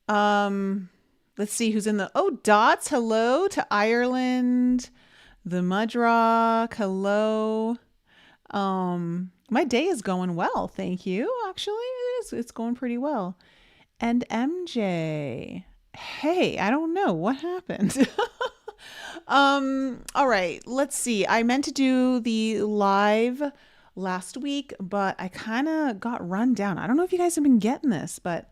Um, let's see who's in the. Oh, Dots. Hello to Ireland. The Mudrock. Hello. My day is going well, thank you. Actually, it is. It's going pretty well. And MJ. Hey, I don't know what happened. All right, let's see. I meant to do the live last week, but I kind of got run down. I don't know if you guys have been getting this, but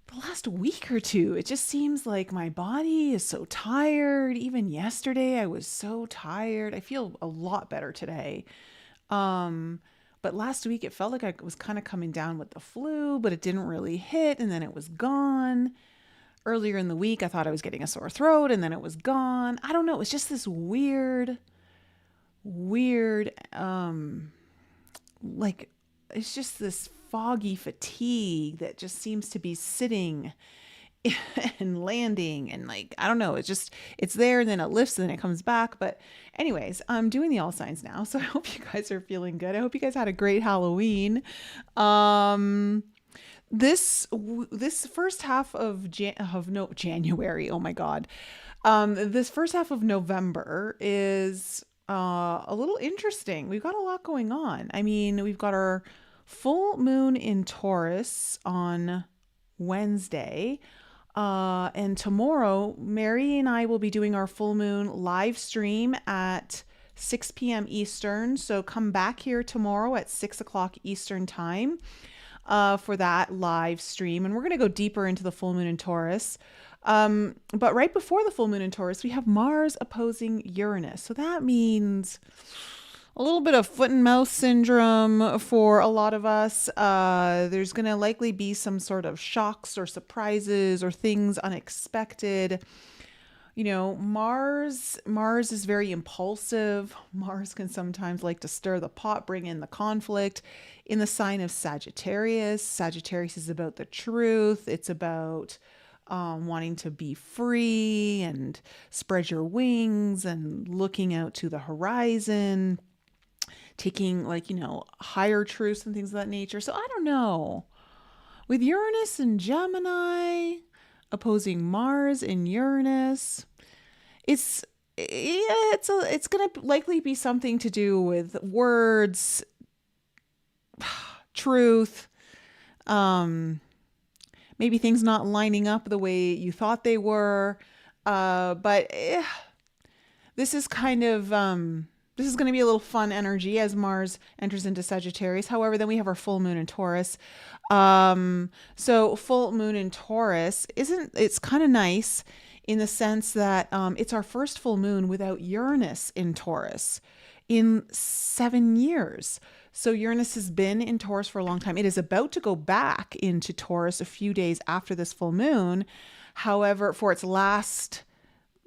the last week or two, it just seems like my body is so tired. Even yesterday, I was so tired. I feel a lot better today. Um, but last week, it felt like I was kind of coming down with the flu, but it didn't really hit, and then it was gone. Earlier in the week, I thought I was getting a sore throat, and then it was gone. I don't know. It was just this weird, like, it's just this foggy fatigue that just seems to be sitting and landing, and like, I don't know, it's there, and then it lifts and then it comes back. But anyways, I'm doing the all signs now, so I hope you guys are feeling good. I hope you guys had a great Halloween. um this first half of January, oh my god, this first half of November is a little interesting. We've got a lot going on. I mean, we've got our full moon in Taurus on Wednesday. And tomorrow, Mary and I will be doing our full moon live stream at 6 p.m. Eastern. So come back here tomorrow at 6 o'clock Eastern time for that live stream. And we're going to go deeper into the full moon in Taurus. But right before the full moon in Taurus, we have Mars opposing Uranus. So that means a little bit of foot and mouth syndrome for a lot of us. There's going to likely be some sort of shocks or surprises or things unexpected. You know, Mars is very impulsive. Mars can sometimes like to stir the pot, bring in the conflict. In the sign of Sagittarius, Sagittarius is about the truth. It's about wanting to be free and spread your wings and looking out to the horizon, taking, like, higher truths and things of that nature. So I don't know. With Uranus and Gemini opposing Mars in Uranus, it's it's going to likely be something to do with words, truth, maybe things not lining up the way you thought they were. But this is kind of this is going to be a little fun energy as Mars enters into Sagittarius. However, then we have our full moon in Taurus. So full moon in Taurus it's kind of nice in the sense that it's our first full moon without Uranus in Taurus in 7 years. So Uranus has been in Taurus for a long time. It is about to go back into Taurus a few days after this full moon. However, for its last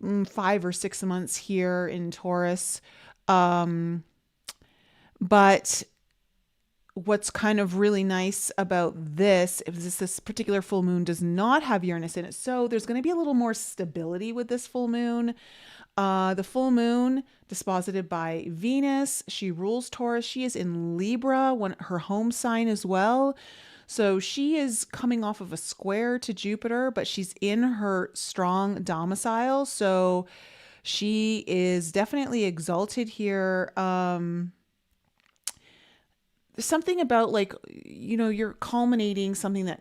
5 or 6 months here in Taurus. But what's kind of really nice about this is this particular full moon does not have Uranus in it. So there's going to be a little more stability with this full moon. The full moon disposited by Venus. She rules Taurus. She is in Libra, her home sign as well. So she is coming off of a square to Jupiter, but she's in her strong domicile. So she is definitely exalted here. Something about, like, you're culminating something that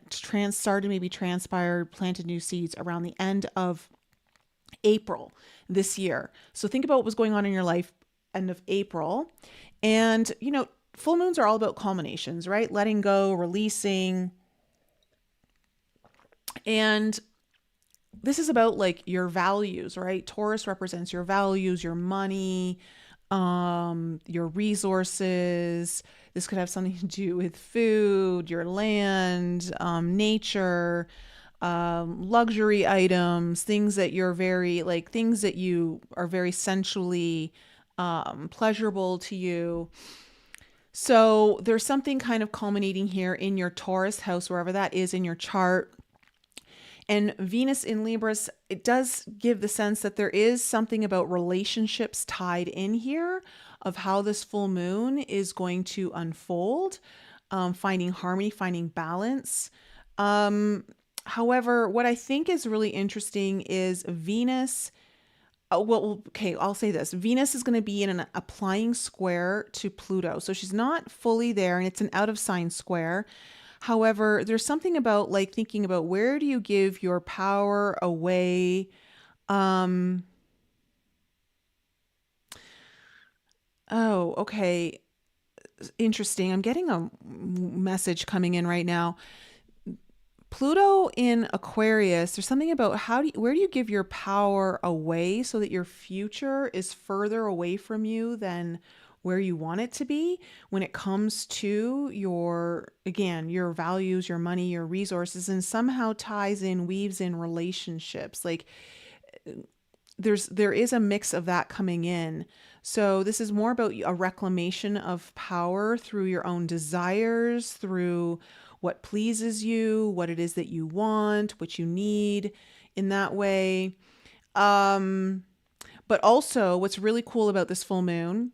maybe transpired, planted new seeds around the end of April this year. So think about what was going on in your life end of April. And, full moons are all about culminations, right? Letting go, releasing. And this is about, like, your values, right? Taurus represents your values, your money, your resources. This could have something to do with food, your land, nature, luxury items, things that things that you are very sensually pleasurable to you. So there's something kind of culminating here in your Taurus house, wherever that is in your chart. And Venus in Libras, it does give the sense that there is something about relationships tied in here of how this full moon is going to unfold, finding harmony, finding balance. However, what I think is really interesting is Venus. Well, okay, I'll say this. Venus is going to be in an applying square to Pluto. So she's not fully there and it's an out of sign square. However, there's something about like thinking about where do you give your power away? Um, oh, okay. Interesting. I'm getting a message coming in right now. Pluto in Aquarius, there's something about where do you give your power away so that your future is further away from you than where you want it to be when it comes to your, again, your values, your money, your resources, and somehow ties in, weaves in relationships. Like there is a mix of that coming in. So this is more about a reclamation of power through your own desires, through what pleases you, what it is that you want, what you need in that way. But also what's really cool about this full moon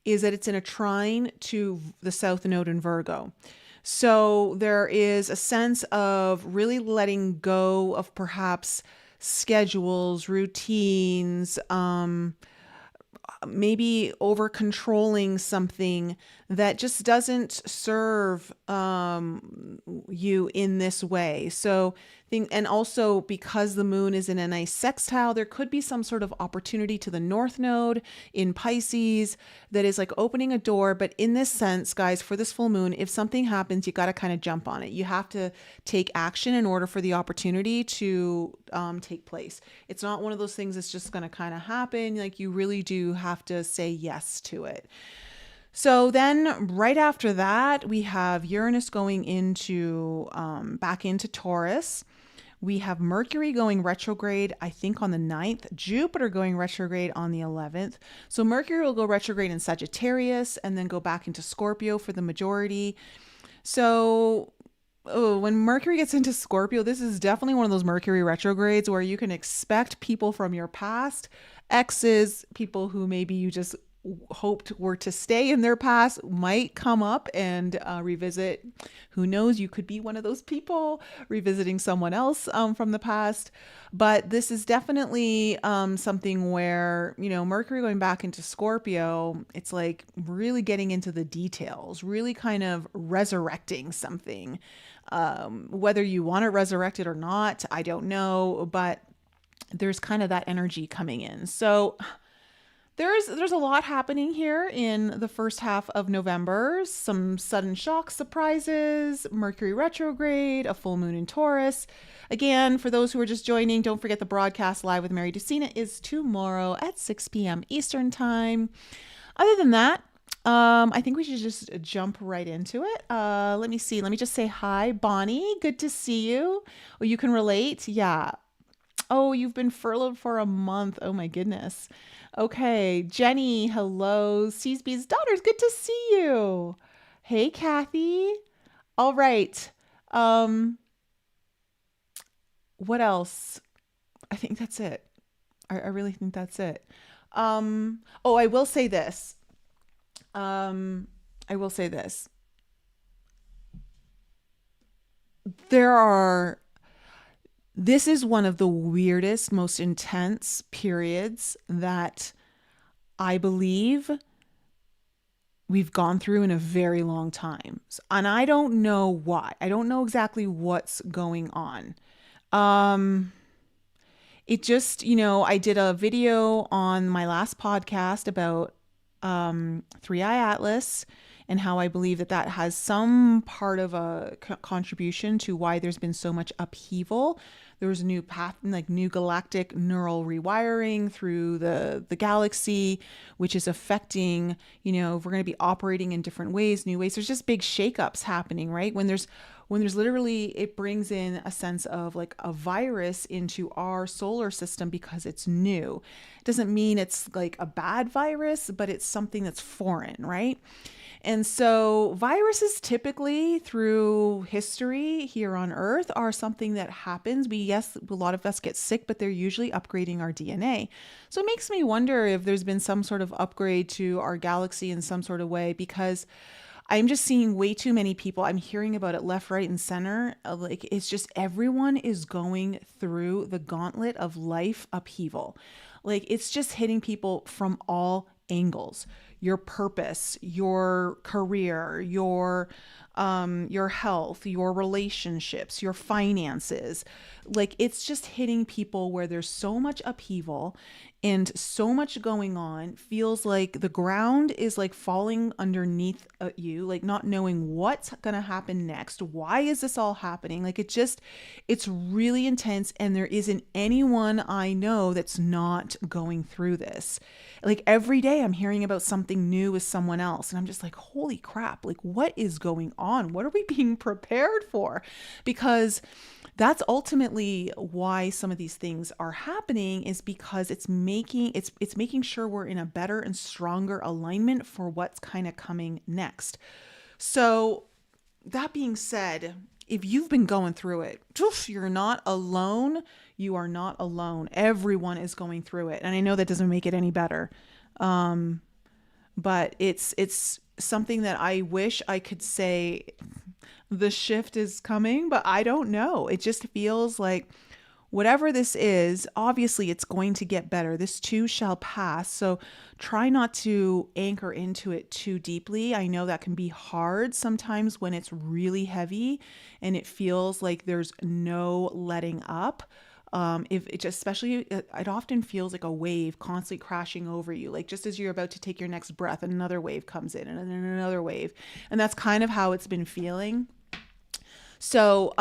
is that it's in a trine to the South Node in Virgo. So there is a sense of really letting go of perhaps schedules, routines, maybe over controlling something that just doesn't serve you in this way. So and also because the moon is in a nice sextile, there could be some sort of opportunity to the North Node in Pisces that is like opening a door. But in this sense, guys, for this full moon, if something happens, you got to kind of jump on it. You have to take action in order for the opportunity to take place. It's not one of those things that's just going to kind of happen. Like you really do have to say yes to it. So then right after that, we have Uranus going into back into Taurus. We have Mercury going retrograde, I think on the 9th, Jupiter going retrograde on the 11th. So Mercury will go retrograde in Sagittarius and then go back into Scorpio for the majority. So when Mercury gets into Scorpio, this is definitely one of those Mercury retrogrades where you can expect people from your past, exes, people who maybe you just hoped were to stay in their past might come up and revisit. Who knows? You could be one of those people revisiting someone else from the past. But this is definitely something where, you know, Mercury going back into Scorpio, it's like really getting into the details, really kind of resurrecting something. Whether you want it resurrected or not, I don't know, but there's kind of that energy coming in. So there's a lot happening here in the first half of November. Some sudden shock surprises, Mercury retrograde, a full moon in Taurus. Again, for those who are just joining, don't forget the broadcast live with Mary Ducina is tomorrow at 6 p.m. Eastern time. Other than that, I think we should just jump right into it. Let me see. Let me just say hi, Bonnie. Good to see you. Oh, you can relate? Yeah. Oh, you've been furloughed for a month. Oh my goodness. Okay, Jenny, hello. Seasby's daughters, good to see you. Hey, Kathy. All right. What else? I think that's it. I really think that's it. Oh, I will say this. I will say this. This is one of the weirdest, most intense periods that I believe we've gone through in a very long time. And I don't know why. I don't know exactly what's going on. It just, you know, I did a video on my last podcast about Three Eye Atlas and how I believe that has some part of a contribution to why there's been so much upheaval. There was a new path, like new galactic neural rewiring through the galaxy, which is affecting, you know, if we're going to be operating in different ways, new ways. There's just big shakeups happening, right? When there's literally, it brings in a sense of like a virus into our solar system because it's new. It doesn't mean it's like a bad virus, but it's something that's foreign, right? And so viruses typically through history here on Earth are something that happens. Yes, a lot of us get sick, but they're usually upgrading our DNA. So it makes me wonder if there's been some sort of upgrade to our galaxy in some sort of way, because I'm just seeing way too many people. I'm hearing about it left, right, and center. Like, it's just everyone is going through the gauntlet of life upheaval. Like, it's just hitting people from all angles. Your purpose, your career, your health, your relationships, your finances. Like, it's just hitting people where there's so much upheaval and so much going on. Feels like the ground is like falling underneath you, like not knowing what's gonna happen next. Why is this all happening? Like, it's really intense, and there isn't anyone I know that's not going through this. Like, every day I'm hearing about something new with someone else, and I'm just like, holy crap, like, what is going on? What are we being prepared for? Because that's ultimately why some of these things are happening, is because it's making sure we're in a better and stronger alignment for what's kind of coming next. So that being said, if you've been going through it, you're not alone. You are not alone. Everyone is going through it. And I know that doesn't make it any better. But it's something that I wish I could say the shift is coming, but I don't know. It just feels like whatever this is, obviously it's going to get better. This too shall pass. So try not to anchor into it too deeply. I know that can be hard sometimes when it's really heavy and it feels like there's no letting up. If it just, especially, it often feels like a wave constantly crashing over you. Like, just as you're about to take your next breath, another wave comes in, and then another wave. And that's kind of how it's been feeling. So,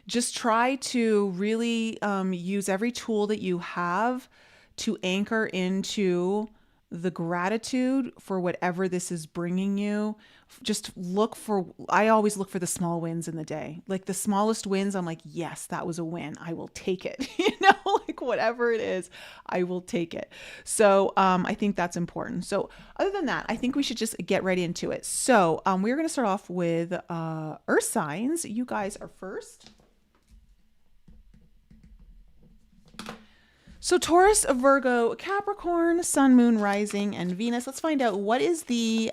just try to really use every tool that you have to anchor into the gratitude for whatever this is bringing you. Just I always look for the small wins in the day. Like, the smallest wins, I'm like, yes, that was a win. I will take it. Like, whatever it is, I will take it. So I think that's important. So other than that, I think we should just get right into it. So we're going to start off with earth signs. You guys are first. So Taurus, Virgo, Capricorn, Sun, Moon, Rising, and Venus. Let's find out what is the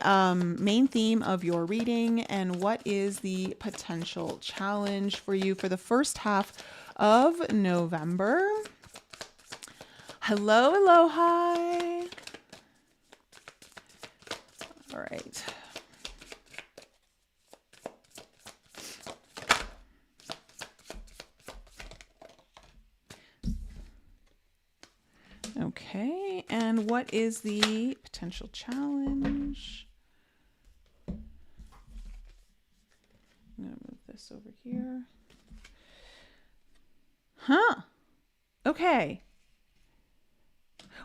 main theme of your reading and what is the potential challenge for you for the first half of November. Hello, hello, hi. All right. Okay, and what is the potential challenge? I'm going to move this over here. Huh. Okay.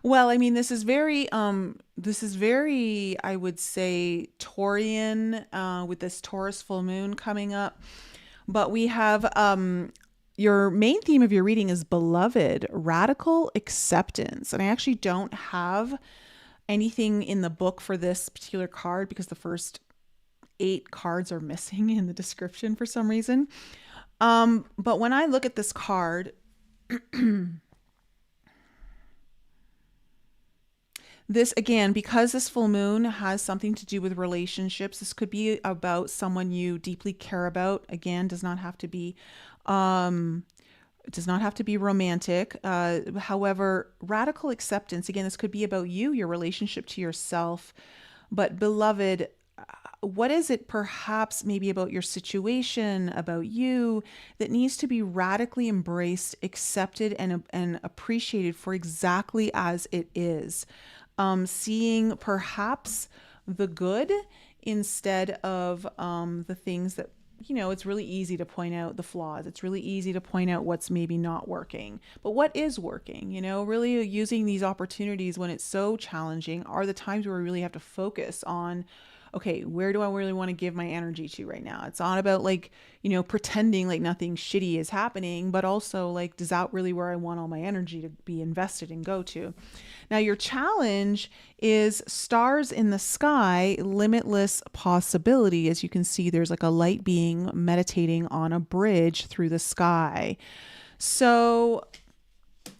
Well, I mean, this is very, I would say, Taurian, with this Taurus full moon coming up. But we have, your main theme of your reading is beloved, radical acceptance. And I actually don't have anything in the book for this particular card because the first 8 cards are missing in the description for some reason. But when I look at this card, this, again, because this full moon has something to do with relationships, this could be about someone you deeply care about. Again, does not have to be romantic. However, radical acceptance, again, this could be about you, your relationship to yourself. But beloved, what is it perhaps maybe about your situation, about you, that needs to be radically embraced, accepted, and appreciated for exactly as it is? Seeing perhaps the good instead of the things that, it's really easy to point out the flaws. It's really easy to point out what's maybe not working. But what is working? Really using these opportunities when it's so challenging are the times where we really have to focus on, okay, where do I really want to give my energy to right now? It's not about pretending like nothing shitty is happening, but also like, does that really where I want all my energy to be invested and go to? Now, your challenge is stars in the sky, limitless possibility. As you can see, there's like a light being meditating on a bridge through the sky. So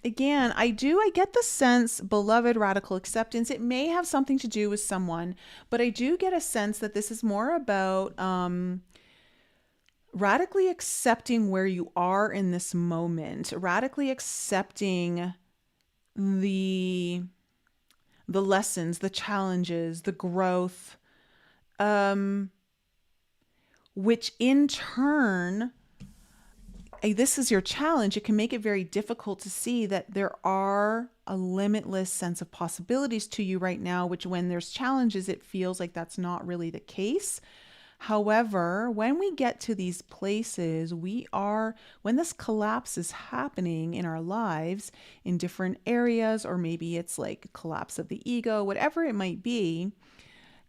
again, I get the sense, beloved radical acceptance. It may have something to do with someone, but I do get a sense that this is more about radically accepting where you are in this moment, radically accepting the lessons, the challenges, the growth, which in turn, this is your challenge. It can make it very difficult to see that there are a limitless sense of possibilities to you right now, which when there's challenges, it feels like that's not really the case. However, when we get to these places, when this collapse is happening in our lives in different areas, or maybe it's like a collapse of the ego, whatever it might be,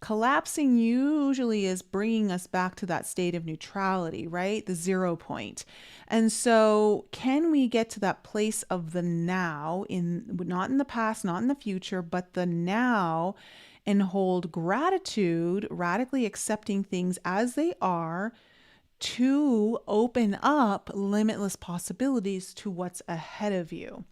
collapsing usually is bringing us back to that state of neutrality, right? The 0 point. And so can we get to that place of the now, not in the past, not in the future, but the now, and hold gratitude, radically accepting things as they are, to open up limitless possibilities to what's ahead of you.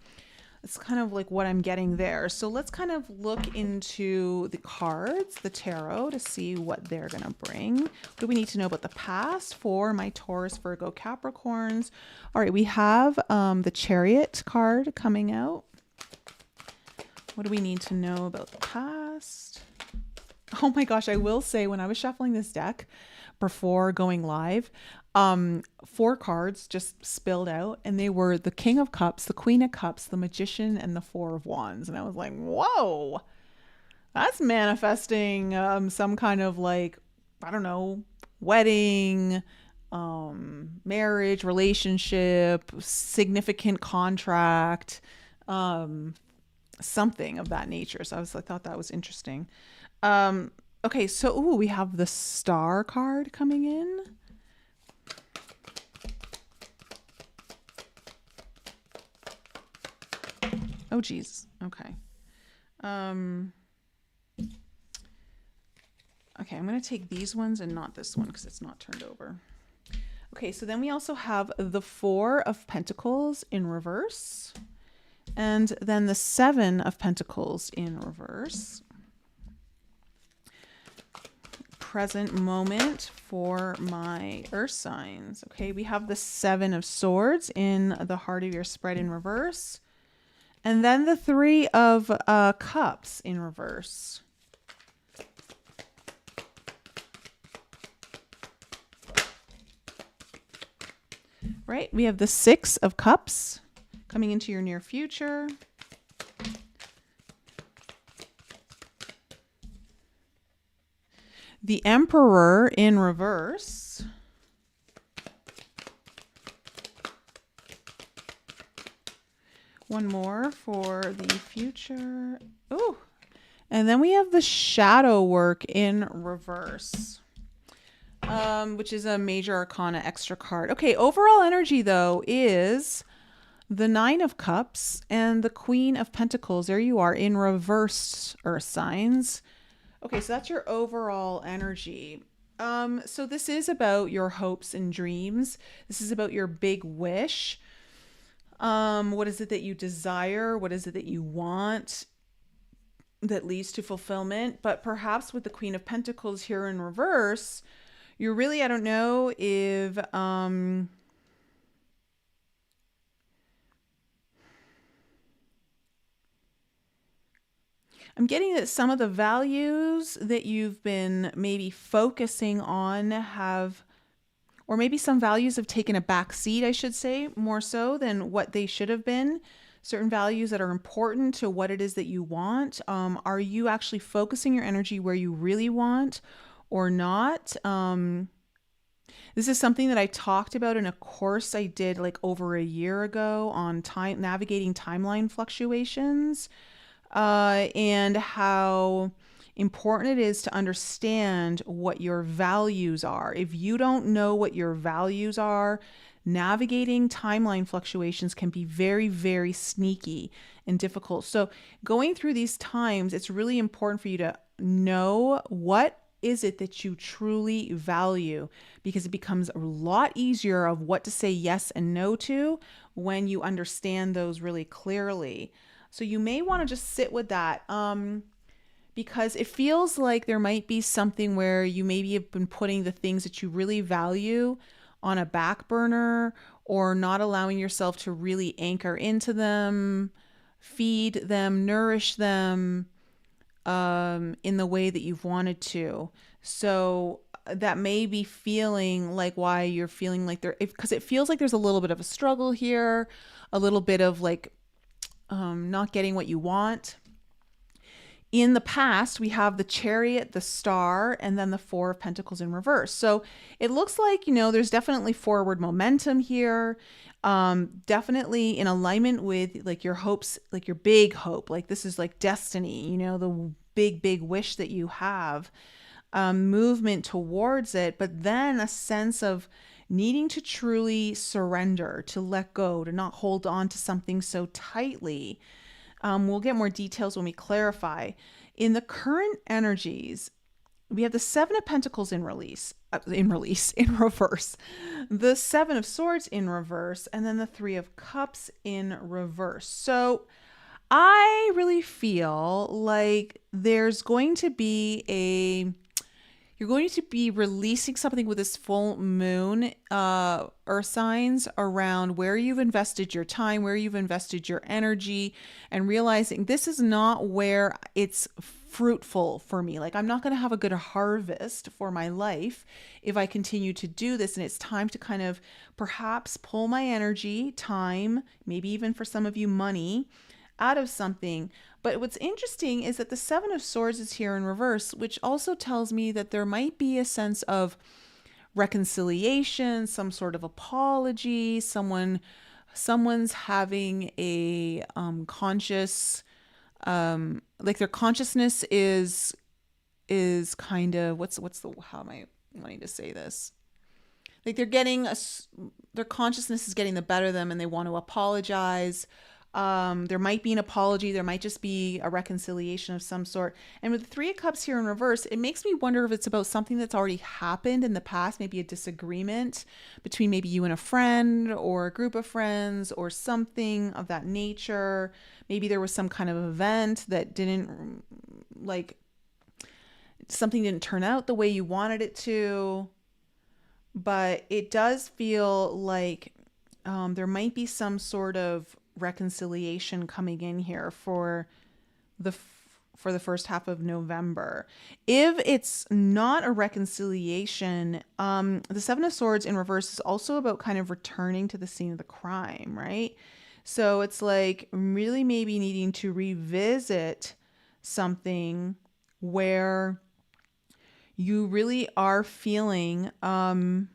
It's kind of like what I'm getting there. So let's kind of look into the cards, the tarot, to see what they're going to bring. What do we need to know about the past for my Taurus, Virgo, Capricorns? All right, we have the Chariot card coming out. What do we need to know about the past? Oh my gosh, I will say, when I was shuffling this deck before going live, 4 cards just spilled out, and they were the King of Cups, the Queen of Cups, the Magician, and the Four of Wands. And I was like, whoa, that's manifesting some kind of, like, I don't know, wedding, marriage, relationship, significant contract, something of that nature. So I thought that was interesting. Okay, so we have the Star card coming in. Oh, geez. Okay. Okay, I'm going to take these ones and not this one because it's not turned over. Okay, so then we also have the Four of Pentacles in reverse, and then the Seven of Pentacles in reverse. Present moment for my earth signs. Okay, we have the Seven of Swords in the heart of your spread in reverse. And then the Three of Cups in reverse. Right, we have the Six of Cups coming into your near future. The Emperor in reverse. One more for the future. Oh, and then we have the Shadow Work in reverse, which is a major arcana extra card. Okay, overall energy, though, is the Nine of Cups and the Queen of Pentacles. There you are in reverse, earth signs. Okay, so that's your overall energy. So this is about your hopes and dreams. This is about your big wish. What is it that you desire? What is it that you want that leads to fulfillment? But perhaps with the Queen of Pentacles here in reverse, you're really, I don't know if, I'm getting that some of the values that you've been maybe focusing on have, or maybe some values have taken a back seat, I should say, more so than what they should have been. Certain values that are important to what it is that you want. Are you actually focusing your energy where you really want or not? This is something that I talked about in a course I did like over a year ago on navigating timeline fluctuations, and how important it is to understand what your values are. If you don't know what your values are, navigating timeline fluctuations can be very, very sneaky and difficult. So going through these times, it's really important for you to know what is it that you truly value? Because it becomes a lot easier of what to say yes and no to when you understand those really clearly. So you may want to just sit with that. Because it feels like there might be something where you maybe have been putting the things that you really value on a back burner, or not allowing yourself to really anchor into them, feed them, nourish them in the way that you've wanted to. So that may be feeling like why you're feeling like because it feels like there's a little bit of a struggle here, a little bit of like not getting what you want. In the past, we have the Chariot, the Star, and then the Four of Pentacles in reverse. So it looks like, there's definitely forward momentum here. Definitely in alignment with like your hopes, like your big hope. Like this is like destiny, the big wish that you have, movement towards it, but then a sense of needing to truly surrender, to let go, to not hold on to something so tightly. We'll get more details when we clarify. In the current energies, we have the Seven of Pentacles in reverse, the Seven of Swords in reverse, and then the Three of Cups in reverse. So I really feel like you're going to be releasing something with this full moon, earth signs, around where you've invested your time, where you've invested your energy, and realizing this is not where it's fruitful for me. Like I'm not going to have a good harvest for my life if I continue to do this. And it's time to kind of perhaps pull my energy, time, maybe even for some of you money, out of something. But what's interesting is that the Seven of Swords is here in reverse, which also tells me that there might be a sense of reconciliation, some sort of apology, someone's having a conscious, like their consciousness is kind of how am I wanting to say this? Like their consciousness is getting the better of them and they want to apologize. There might be an apology. There might just be a reconciliation of some sort. And with the Three of Cups here in reverse, it makes me wonder if it's about something that's already happened in the past, maybe a disagreement between maybe you and a friend or a group of friends or something of that nature. Maybe there was some kind of event that something didn't turn out the way you wanted it to. But it does feel like there might be some sort of reconciliation coming in here for the first half of November. If it's not a reconciliation, the Seven of Swords in reverse is also about kind of returning to the scene of the crime, right? So it's like really maybe needing to revisit something where you really are feeling not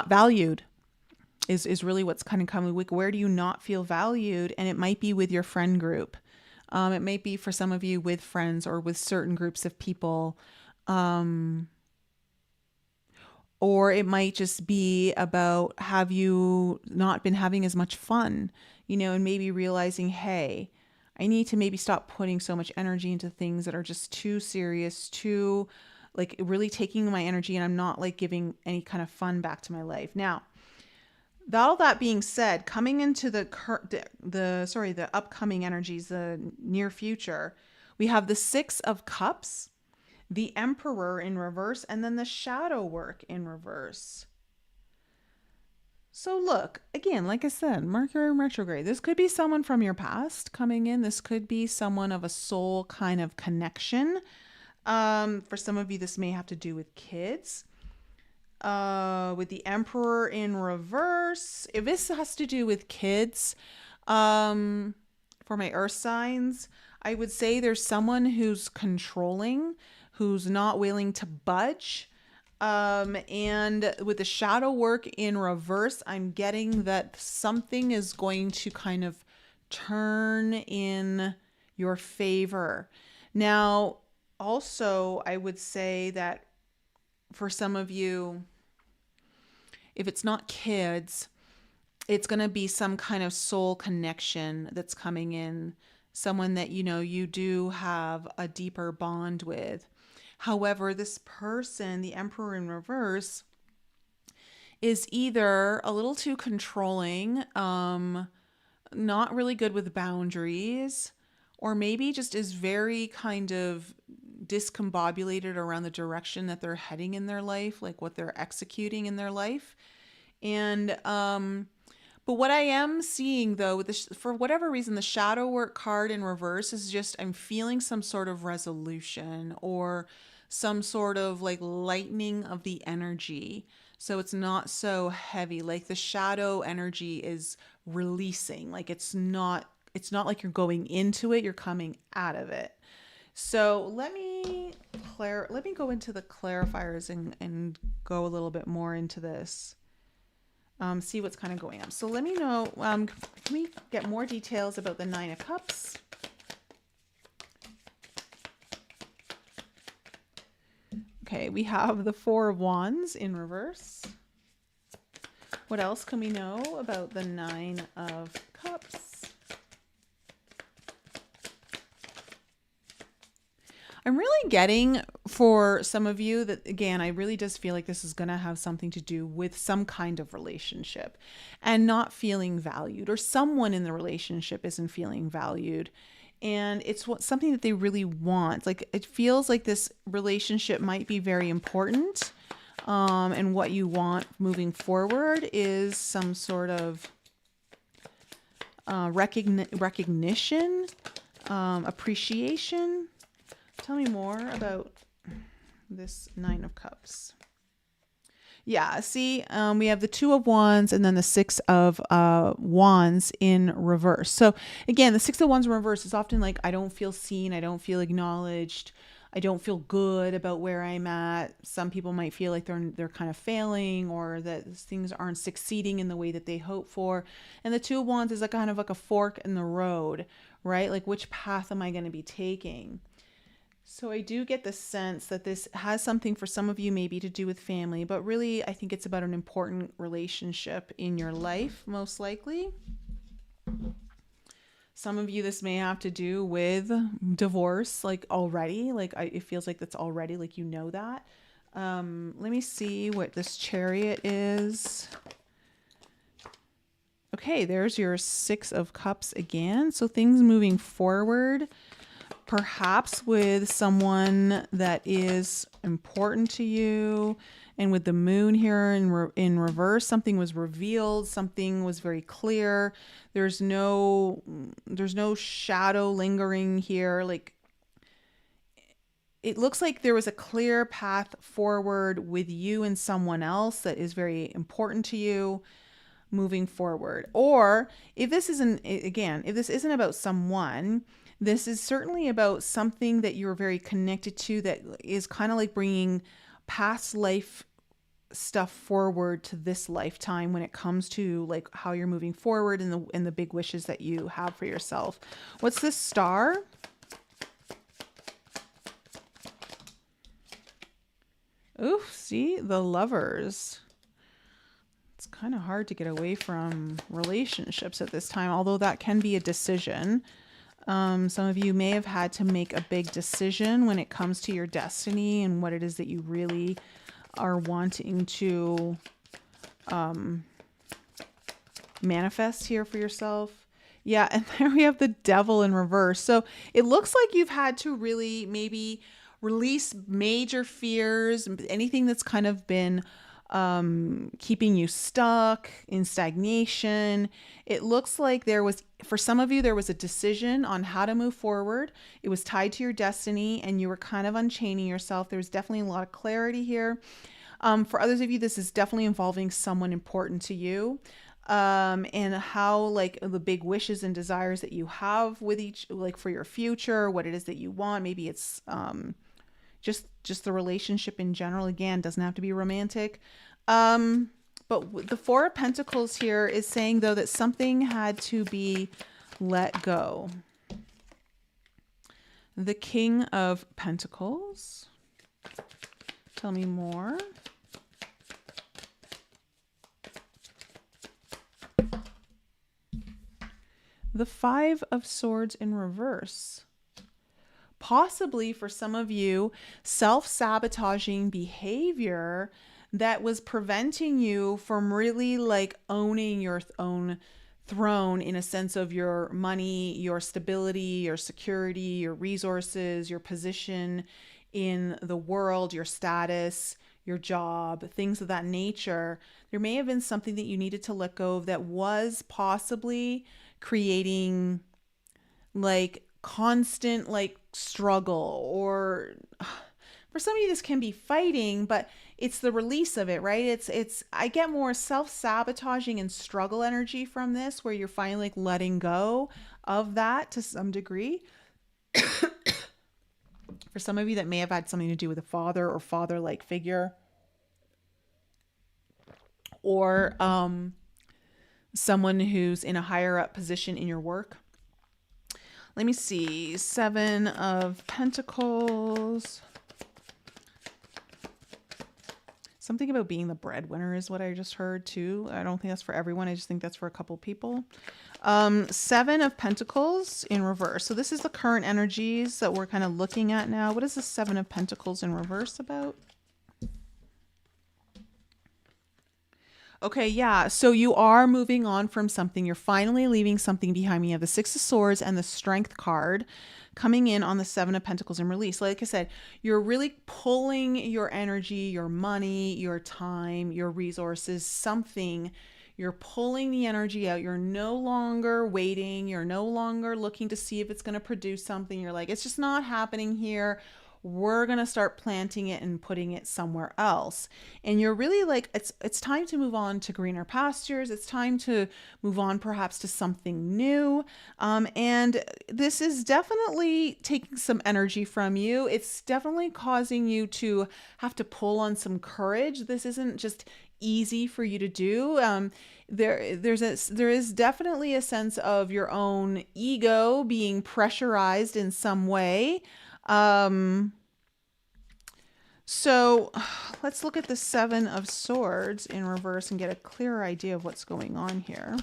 valued. Is really what's kind of coming. Where do you not feel valued? And it might be with your friend group. It might be for some of you with friends or with certain groups of people. Or it might just be about, have you not been having as much fun, and maybe realizing, hey, I need to maybe stop putting so much energy into things that are just too serious, too like really taking my energy, and I'm not like giving any kind of fun back to my life. Now, all that being said, coming into the upcoming energies, the near future, we have the Six of Cups, the Emperor in reverse, and then the Shadow Work in reverse. So look, again, like I said, Mercury in retrograde. This could be someone from your past coming in. This could be someone of a soul kind of connection. For some of you, this may have to do with kids. With the Emperor in reverse, if this has to do with kids, for my earth signs, I would say there's someone who's controlling, who's not willing to budge. And with the Shadow Work in reverse, I'm getting that something is going to kind of turn in your favor. Now, also, I would say that for some of you, if it's not kids, it's going to be some kind of soul connection that's coming in, someone that you do have a deeper bond with. However, this person, the Emperor in reverse, is either a little too controlling, not really good with boundaries, or maybe just is very kind of discombobulated around the direction that they're heading in their life, like what they're executing in their life. And but what I am seeing though, with this, for whatever reason, the shadow work card in reverse is just, I'm feeling some sort of resolution or some sort of like lightening of the energy. So it's not so heavy. Like the shadow energy is releasing. Like it's not like you're going into it, you're coming out of it. So let me go into the clarifiers and go a little bit more into this. See what's kind of going on. So let me know, can we get more details about the Nine of Cups? Okay, we have the Four of Wands in reverse. What else can we know about the Nine of Cups? I'm really getting, for some of you, that again, I really just feel like this is going to have something to do with some kind of relationship and not feeling valued, or someone in the relationship isn't feeling valued. And it's something that they really want. Like it feels like this relationship might be very important. And what you want moving forward is some sort of recognition, appreciation. Tell me more about this Nine of Cups. Yeah, see, we have the Two of Wands and then the Six of Wands in reverse. So again, the Six of Wands in reverse is often like, I don't feel seen, I don't feel acknowledged, I don't feel good about where I'm at. Some people might feel like they're kind of failing, or that things aren't succeeding in the way that they hope for. And the Two of Wands is like kind of like a fork in the road, right? Like, which path am I going to be taking? So I do get the sense that this has something for some of you maybe to do with family, but really I think it's about an important relationship in your life, most likely. Some of you, this may have to do with divorce, like already, like it feels like that's already, like, you know that. Let me see what this Chariot is. Okay, there's your Six of Cups again. So things moving forward, perhaps with someone that is important to you. And with the Moon here in reverse, something was revealed, something was very clear. There's no shadow lingering here. Like, it looks like there was a clear path forward with you and someone else that is very important to you moving forward. Or if this isn't about someone, this is certainly about something that you're very connected to, that is kind of like bringing past life stuff forward to this lifetime when it comes to like how you're moving forward and the big wishes that you have for yourself. What's this Star? Ooh, see, the Lovers. It's kind of hard to get away from relationships at this time, although that can be a decision. Some of you may have had to make a big decision when it comes to your destiny and what it is that you really are wanting to manifest here for yourself. Yeah, and there we have the Devil in reverse. So it looks like you've had to really maybe release major fears, anything that's kind of been keeping you stuck in stagnation. It looks like for some of you, there was a decision on how to move forward. It was tied to your destiny and you were kind of unchaining yourself. There's definitely a lot of clarity here. For others of you, this is definitely involving someone important to you. And how, like, the big wishes and desires that you have with each, like for your future, what it is that you want. Maybe it's, just the relationship in general. Again, doesn't have to be romantic. But the Four of Pentacles here is saying, though, that something had to be let go. The King of Pentacles. Tell me more. The Five of Swords in reverse. possibly for some of you, self-sabotaging behavior that was preventing you from really like owning your own throne in a sense of your money, your stability, your security, your resources, your position in the world, your status, your job, things of that nature. There may have been something that you needed to let go of that was possibly creating like constant like struggle, or for some of you this can be fighting, but it's the release of it, right? It's I get more self-sabotaging and struggle energy from this, where you're finally like letting go of that to some degree. For some of you that may have had something to do with a father or father-like figure, or someone who's in a higher up position in your work. Let me see. 7 of Pentacles. Something about being the breadwinner is what I just heard too. I don't think that's for everyone. I just think that's for a couple people. 7 of Pentacles in reverse. So this is the current energies that we're kind of looking at now. What is the 7 of Pentacles in reverse about? Okay, yeah. So you are moving on from something. You're finally leaving something behind. You have the 6 of Swords and the Strength card coming in on the 7 of Pentacles in release. Like I said, you're really pulling your energy, your money, your time, your resources, something. You're pulling the energy out. You're no longer waiting. You're no longer looking to see if it's going to produce something. You're like, it's just not happening here. We're going to start planting it and putting it somewhere else. And you're really like, it's time to move on to greener pastures. It's time to move on perhaps to something new. And this is definitely taking some energy from you. It's definitely causing you to have to pull on some courage. This isn't just easy for you to do. There is definitely a sense of your own ego being pressurized in some way. So let's look at the 7 of Swords in reverse and get a clearer idea of what's going on here.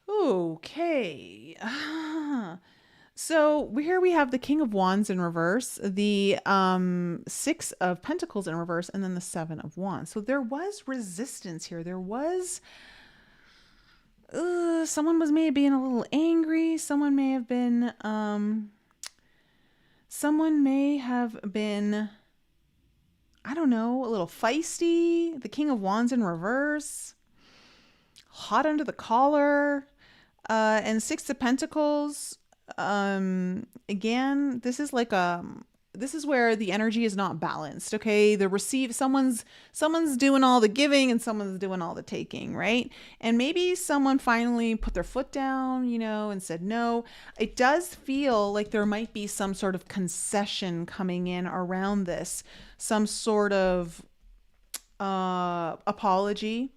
Okay. So here we have the King of Wands in reverse, the 6 of Pentacles in reverse, and then the 7 of Wands. So there was resistance here. There was someone was maybe being a little angry. Someone may have been I don't know, a little feisty. The King of Wands in reverse, hot under the collar, and 6 of Pentacles. Again, this is like this is where the energy is not balanced. Okay, someone's doing all the giving and someone's doing all the taking, right? And maybe someone finally put their foot down, and said no. It does feel like there might be some sort of concession coming in around this, some sort of apology.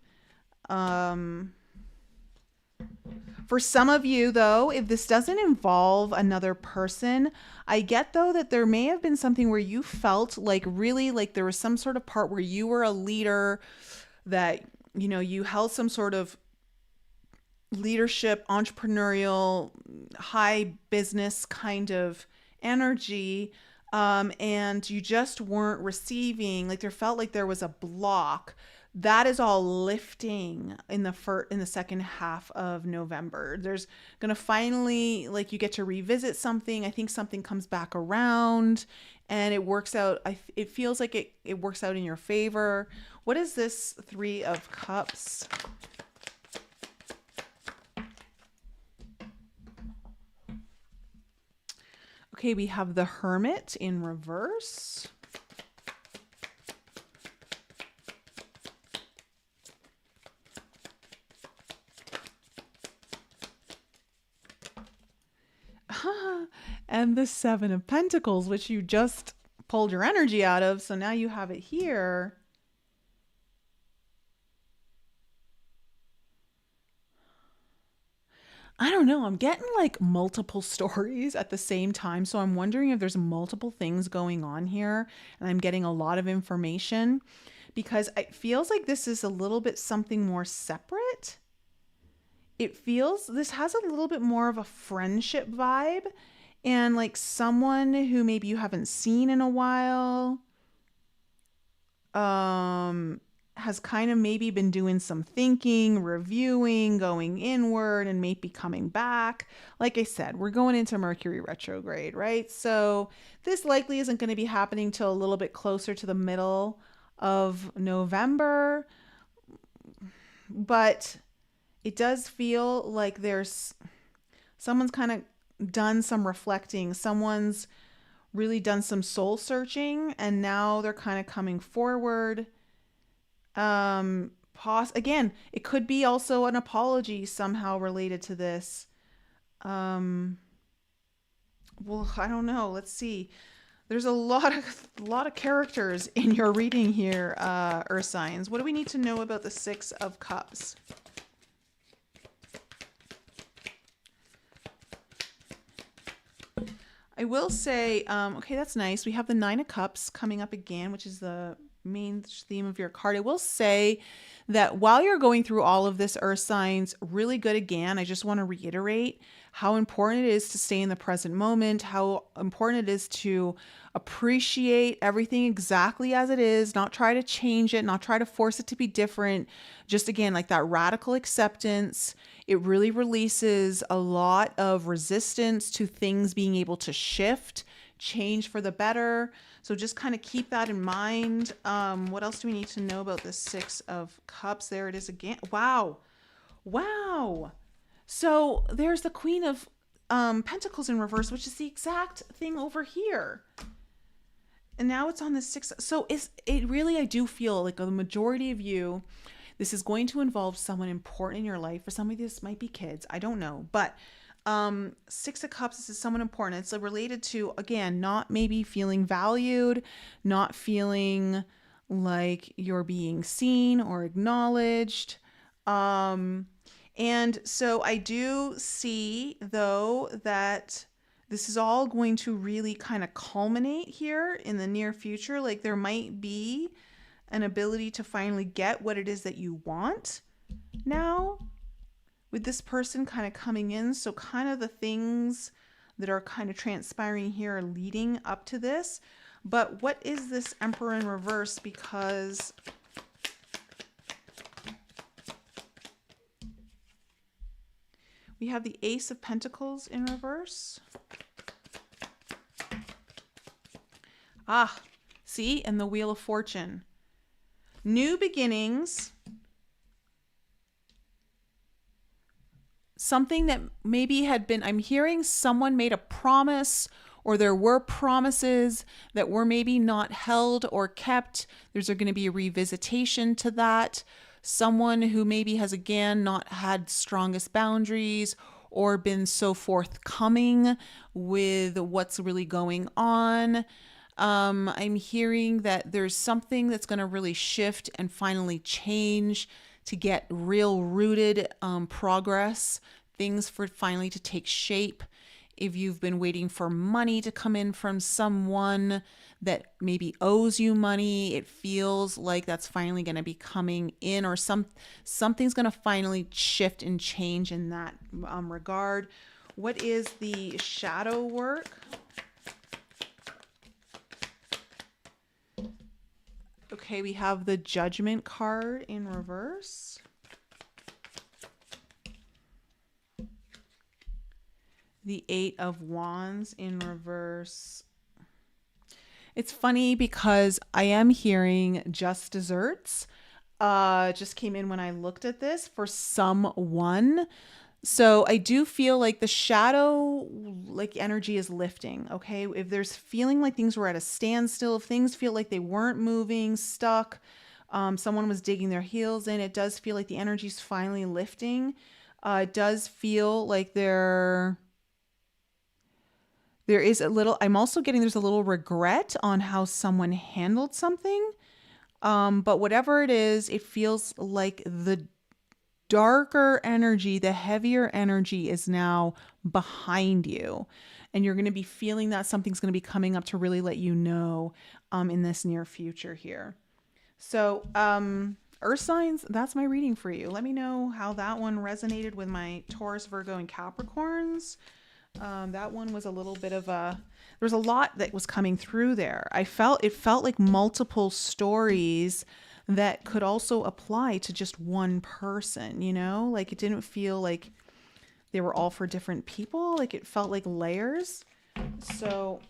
For some of you, though, if this doesn't involve another person, I get, though, that there may have been something where you felt like really like there was some sort of part where you were a leader, that, you held some sort of leadership, entrepreneurial, high business kind of energy, and you just weren't receiving, like there felt like there was a block. That is all lifting in the second half of November. There's going to finally, like, you get to revisit something. I think something comes back around and it works out. It feels like it works out in your favor. What is this 3 of Cups? Okay, we have the Hermit in reverse. And the 7 of Pentacles, which you just pulled your energy out of. So now you have it here. I don't know. I'm getting like multiple stories at the same time. So I'm wondering if there's multiple things going on here and I'm getting a lot of information, because it feels like this is a little bit something more separate. it feels, this has a little bit more of a friendship vibe, and like someone who maybe you haven't seen in a while, has kind of maybe been doing some thinking, reviewing, going inward, and maybe coming back. Like I said, we're going into Mercury retrograde, right? So this likely isn't going to be happening till a little bit closer to the middle of November, but it does feel like there's someone's kind of done some reflecting. Someone's really done some soul searching, and now they're kind of coming forward. Again, it could be also an apology somehow related to this. Well, I don't know. Let's see. There's a lot of characters in your reading here, Earth signs. What do we need to know about the Six of Cups? I will say, okay, that's nice. We have the Nine of Cups coming up again, which is the main theme of your card. I will say that while you're going through all of this, Earth signs, really good again. I just want to reiterate how important it is to stay in the present moment, how important it is to appreciate everything exactly as it is, not try to change it, not try to force it to be different. Just again, like that radical acceptance. It really releases a lot of resistance to things being able to shift, change for the better. So just kind of keep that in mind. What else do we need to know about the Six of Cups? There it is again. Wow. Wow. So there's the Queen of Pentacles in reverse, which is the exact thing over here. And now it's on the six. So it really, I do feel like the majority of you, this is going to involve someone important in your life. For some of you, this might be kids. I don't know. But Six of Cups, this is someone important. It's related to, again, not maybe feeling valued, not feeling like you're being seen or acknowledged. And so I do see, though, that this is all going to really kind of culminate here in the near future. Like there might be an ability to finally get what it is that you want now with this person kind of coming in. So kind of the things that are kind of transpiring here are leading up to this. But what is this Emperor in reverse? Because we have the Ace of Pentacles in reverse. Ah, see, and the Wheel of Fortune. New beginnings. Something that maybe had been, I'm hearing someone made a promise, or there were promises that were maybe not held or kept. There's going to be a revisitation to that. Someone who maybe has, again, not had strongest boundaries or been so forthcoming with what's really going on. I'm hearing that there's something that's going to really shift and finally change to get real rooted progress, things for finally to take shape. If you've been waiting for money to come in from someone that maybe owes you money, it feels like that's finally going to be coming in, or something's going to finally shift and change in that regard. What is the shadow work? Okay, we have the Judgment card in reverse. The Eight of Wands in reverse. It's funny because I am hearing just desserts. Just came in when I looked at this for someone. So I do feel like the shadow, like energy is lifting. Okay. If there's feeling like things were at a standstill, if things feel like they weren't moving, stuck, someone was digging their heels in, it does feel like the energy's finally lifting. It does feel like there is a little, I'm also getting, there's a little regret on how someone handled something. But whatever it is, it feels like the darker energy, the heavier energy is now behind you. And you're going to be feeling that something's going to be coming up to really let you know in this near future here. So, Earth signs, that's my reading for you. Let me know how that one resonated with my Taurus, Virgo, and Capricorns. That one was a little bit of a, there was a lot that was coming through there. It felt like multiple stories that could also apply to just one person, you know? Like it didn't feel like they were all for different people. Like it felt like layers. So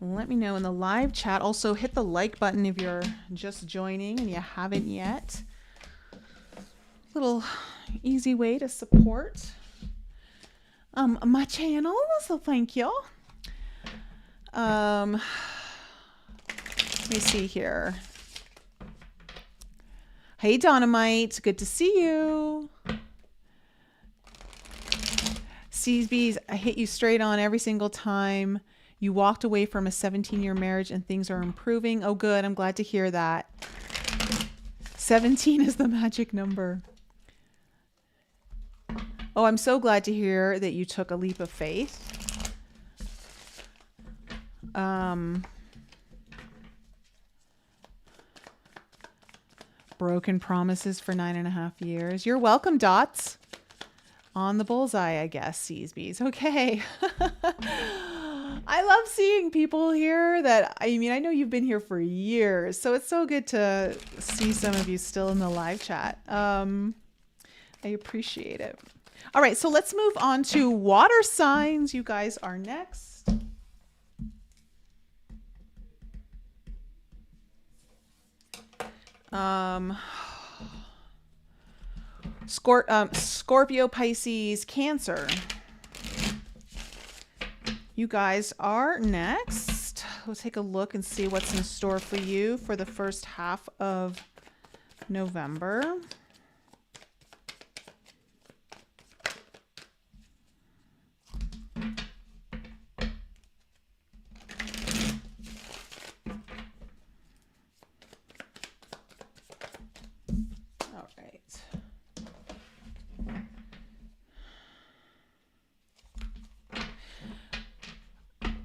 let me know in the live chat. Also hit the like button if you're just joining and you haven't yet. Little easy way to support my channel, so thank you. Let me see here. Hey Dynamite, good to see you. CBs, I hit you straight on every single time. You walked away from a 17-year marriage and things are improving. Oh good, I'm glad to hear that. 17 is the magic number. Oh, I'm so glad to hear that you took a leap of faith. Broken promises for 9.5 years. You're welcome, Dots. On the bullseye, I guess, Seasbees. Okay. I love seeing people here that, I mean, I know you've been here for years, so it's so good to see some of you still in the live chat. I appreciate it. All right, so let's move on to water signs. You guys are next. Scorpio, Pisces, Cancer. You guys are next. We'll take a look and see what's in store for you for the first half of November.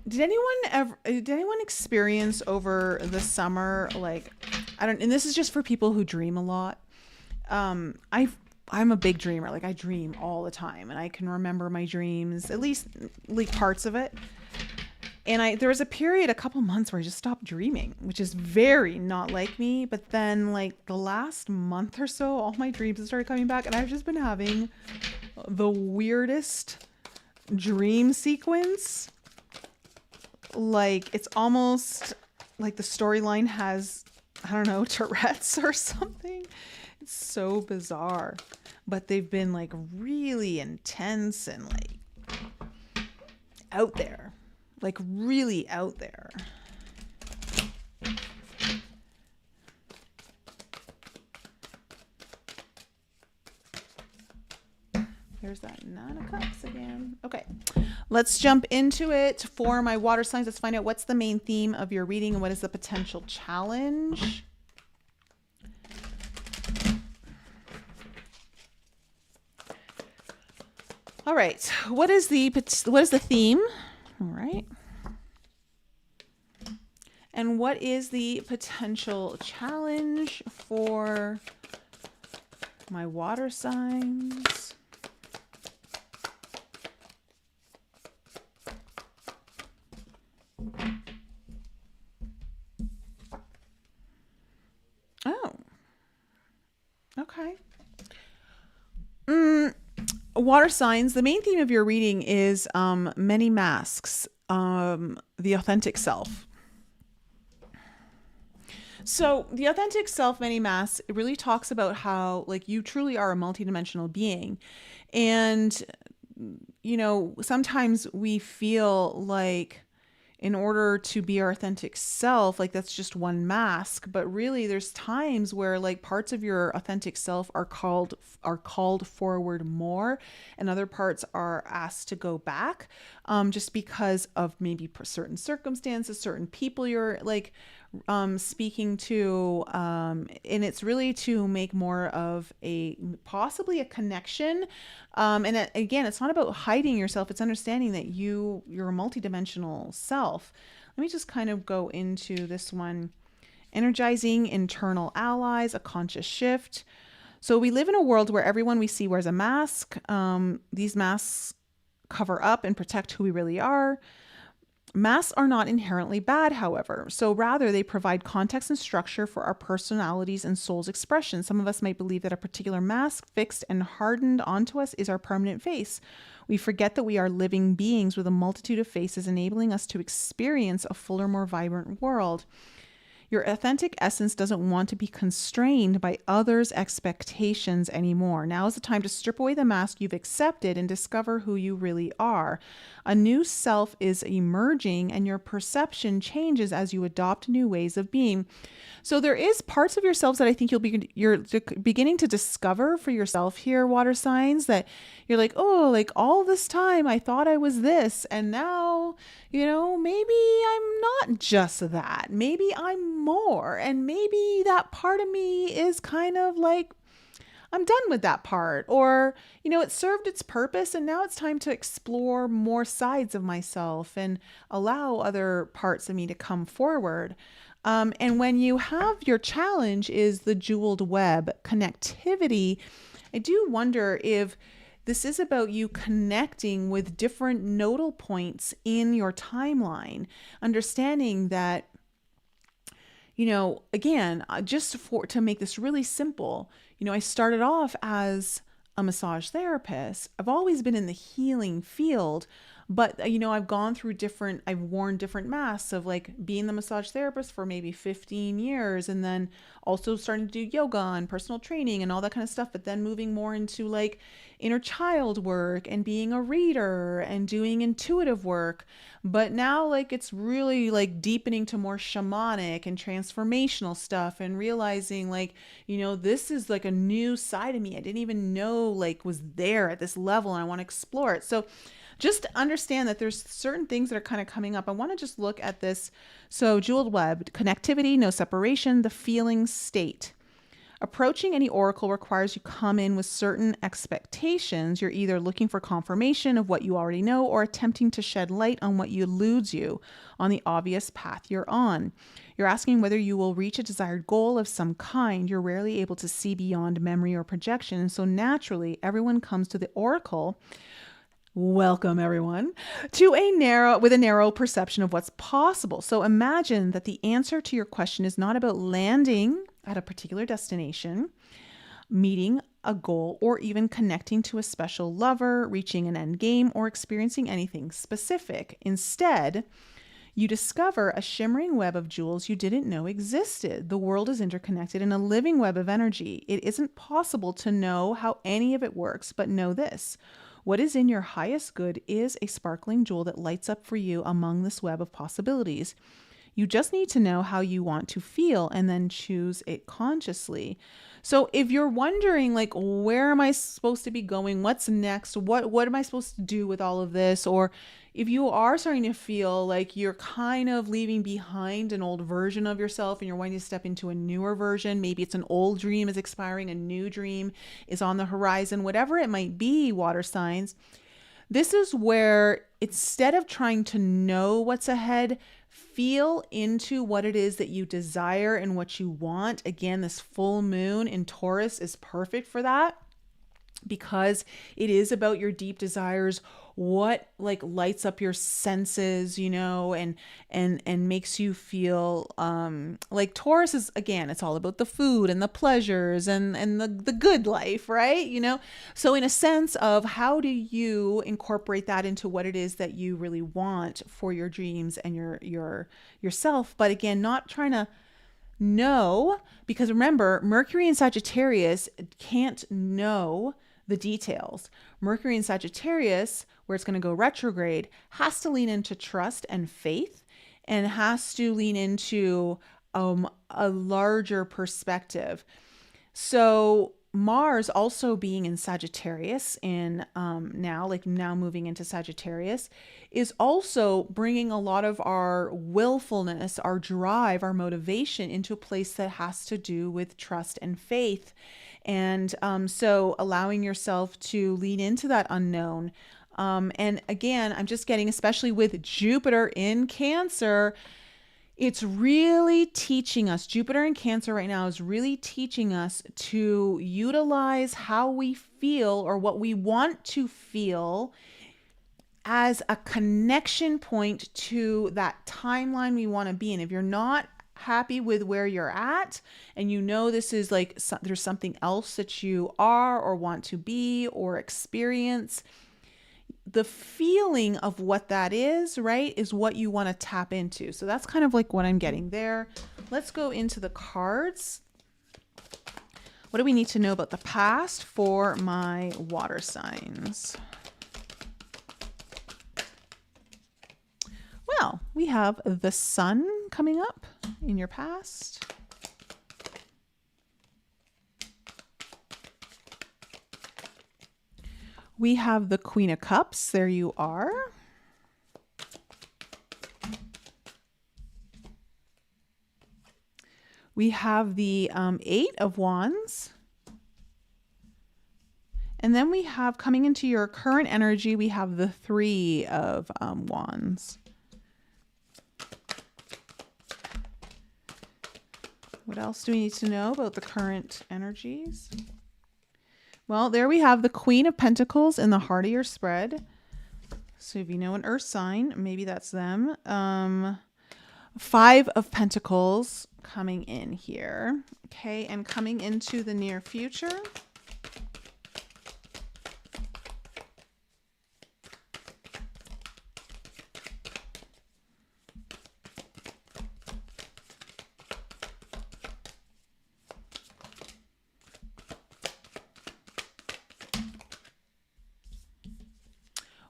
Did anyone experience over the summer, like, and this is just for people who dream a lot. I'm a big dreamer. Like I dream all the time and I can remember my dreams, at least like parts of it. And there was a period, a couple months where I just stopped dreaming, which is very not like me. But then like the last month or so, all my dreams started coming back and I've just been having the weirdest dream sequence. Like it's almost like the storyline has, I don't know, Tourette's or something. It's so bizarre, but they've been like really intense and like out there, like really out there. There's that 9 of Cups again. Okay, let's jump into it for my water signs. Let's find out what's the main theme of your reading and what is the potential challenge. All right, what is the theme? All right. And what is the potential challenge for my water signs? Oh, okay. Water signs, the main theme of your reading is many masks, the authentic self. So the authentic self, many masks, it really talks about how like you truly are a multidimensional being. And, you know, sometimes we feel like in order to be our authentic self, like that's just one mask, but really there's times where like parts of your authentic self are called forward more and other parts are asked to go back, just because of maybe certain circumstances, certain people you're like speaking to, and it's really to make more of possibly a connection. And again, it's not about hiding yourself. It's understanding that you're a multidimensional self. Let me just kind of go into this one energizing internal allies, a conscious shift. So we live in a world where everyone we see wears a mask. These masks cover up and protect who we really are. Masks are not inherently bad, however. So rather, they provide context and structure for our personalities and soul's expression. Some of us might believe that a particular mask fixed and hardened onto us is our permanent face. We forget that we are living beings with a multitude of faces, enabling us to experience a fuller, more vibrant world. Your authentic essence doesn't want to be constrained by others' expectations anymore. Now is the time to strip away the mask you've accepted and discover who you really are. A new self is emerging, and your perception changes as you adopt new ways of being. So there is parts of yourselves that I think you're beginning to discover for yourself here, water signs, that you're like, oh, like all this time I thought I was this, and now, maybe I'm not just that. Maybe I'm more, and maybe that part of me is kind of like, I'm done with that part, or, it served its purpose and now it's time to explore more sides of myself and allow other parts of me to come forward. And when you have your challenge is the jeweled web connectivity, I do wonder if this is about you connecting with different nodal points in your timeline, understanding that, again, just to make this really simple, I started off as a massage therapist. I've always been in the healing field, but, I've worn different masks of like being the massage therapist for maybe 15 years and then also starting to do yoga and personal training and all that kind of stuff. But then moving more into like inner child work and being a reader and doing intuitive work. But now like it's really like deepening to more shamanic and transformational stuff and realizing like, this is like a new side of me I didn't even know like was there at this level, and I want to explore it. So just understand that there's certain things that are kind of coming up. I want to just look at this. So jeweled web, connectivity, no separation, the feeling state. Approaching any oracle requires you come in with certain expectations. You're either looking for confirmation of what you already know or attempting to shed light on what eludes you on the obvious path you're on. You're asking whether you will reach a desired goal of some kind. You're rarely able to see beyond memory or projection. And so naturally, everyone comes to the oracle. Welcome everyone to a narrow perception of what's possible. So imagine that the answer to your question is not about landing at a particular destination, meeting a goal, or even connecting to a special lover, reaching an end game, or experiencing anything specific. Instead, you discover a shimmering web of jewels you didn't know existed. The world is interconnected in a living web of energy. It isn't possible to know how any of it works, but know this. What is in your highest good is a sparkling jewel that lights up for you among this web of possibilities. You just need to know how you want to feel and then choose it consciously. So if you're wondering, like, where am I supposed to be going? What's next? What am I supposed to do with all of this? Or if you are starting to feel like you're kind of leaving behind an old version of yourself and you're wanting to step into a newer version, maybe it's an old dream is expiring, a new dream is on the horizon, whatever it might be, water signs, this is where instead of trying to know what's ahead, feel into what it is that you desire and what you want. Again, this full moon in Taurus is perfect for that because it is about your deep desires, what like lights up your senses, and makes you feel like Taurus is, again, it's all about the food and the pleasures and the good life, right? So in a sense of how do you incorporate that into what it is that you really want for your dreams and yourself, but again, not trying to know, because remember, Mercury in Sagittarius can't know the details. Mercury in Sagittarius, where it's going to go retrograde, has to lean into trust and faith and has to lean into a larger perspective. So Mars also being in Sagittarius now moving into Sagittarius is also bringing a lot of our willfulness, our drive, our motivation into a place that has to do with trust and faith. And so allowing yourself to lean into that unknown. And again, I'm just getting, especially with Jupiter in Cancer, It's really teaching us, Jupiter in Cancer right now is really teaching us to utilize how we feel or what we want to feel as a connection point to that timeline we want to be in. If you're not happy with where you're at and you know this is like there's something else that you are or want to be or experience, the feeling of what that is, right, is what you want to tap into. So that's kind of like what I'm getting there. Let's go into the cards. What do we need to know about the past for my water signs? Well, we have the sun coming up in your past. We have the Queen of Cups. There you are. We have the Eight of Wands. And then we have, coming into your current energy, we have the Three of Wands. What else do we need to know about the current energies? Well, there we have the Queen of Pentacles in the heart of your spread. So if you know an earth sign, maybe that's them. Five of Pentacles coming in here. Okay, and coming into the near future.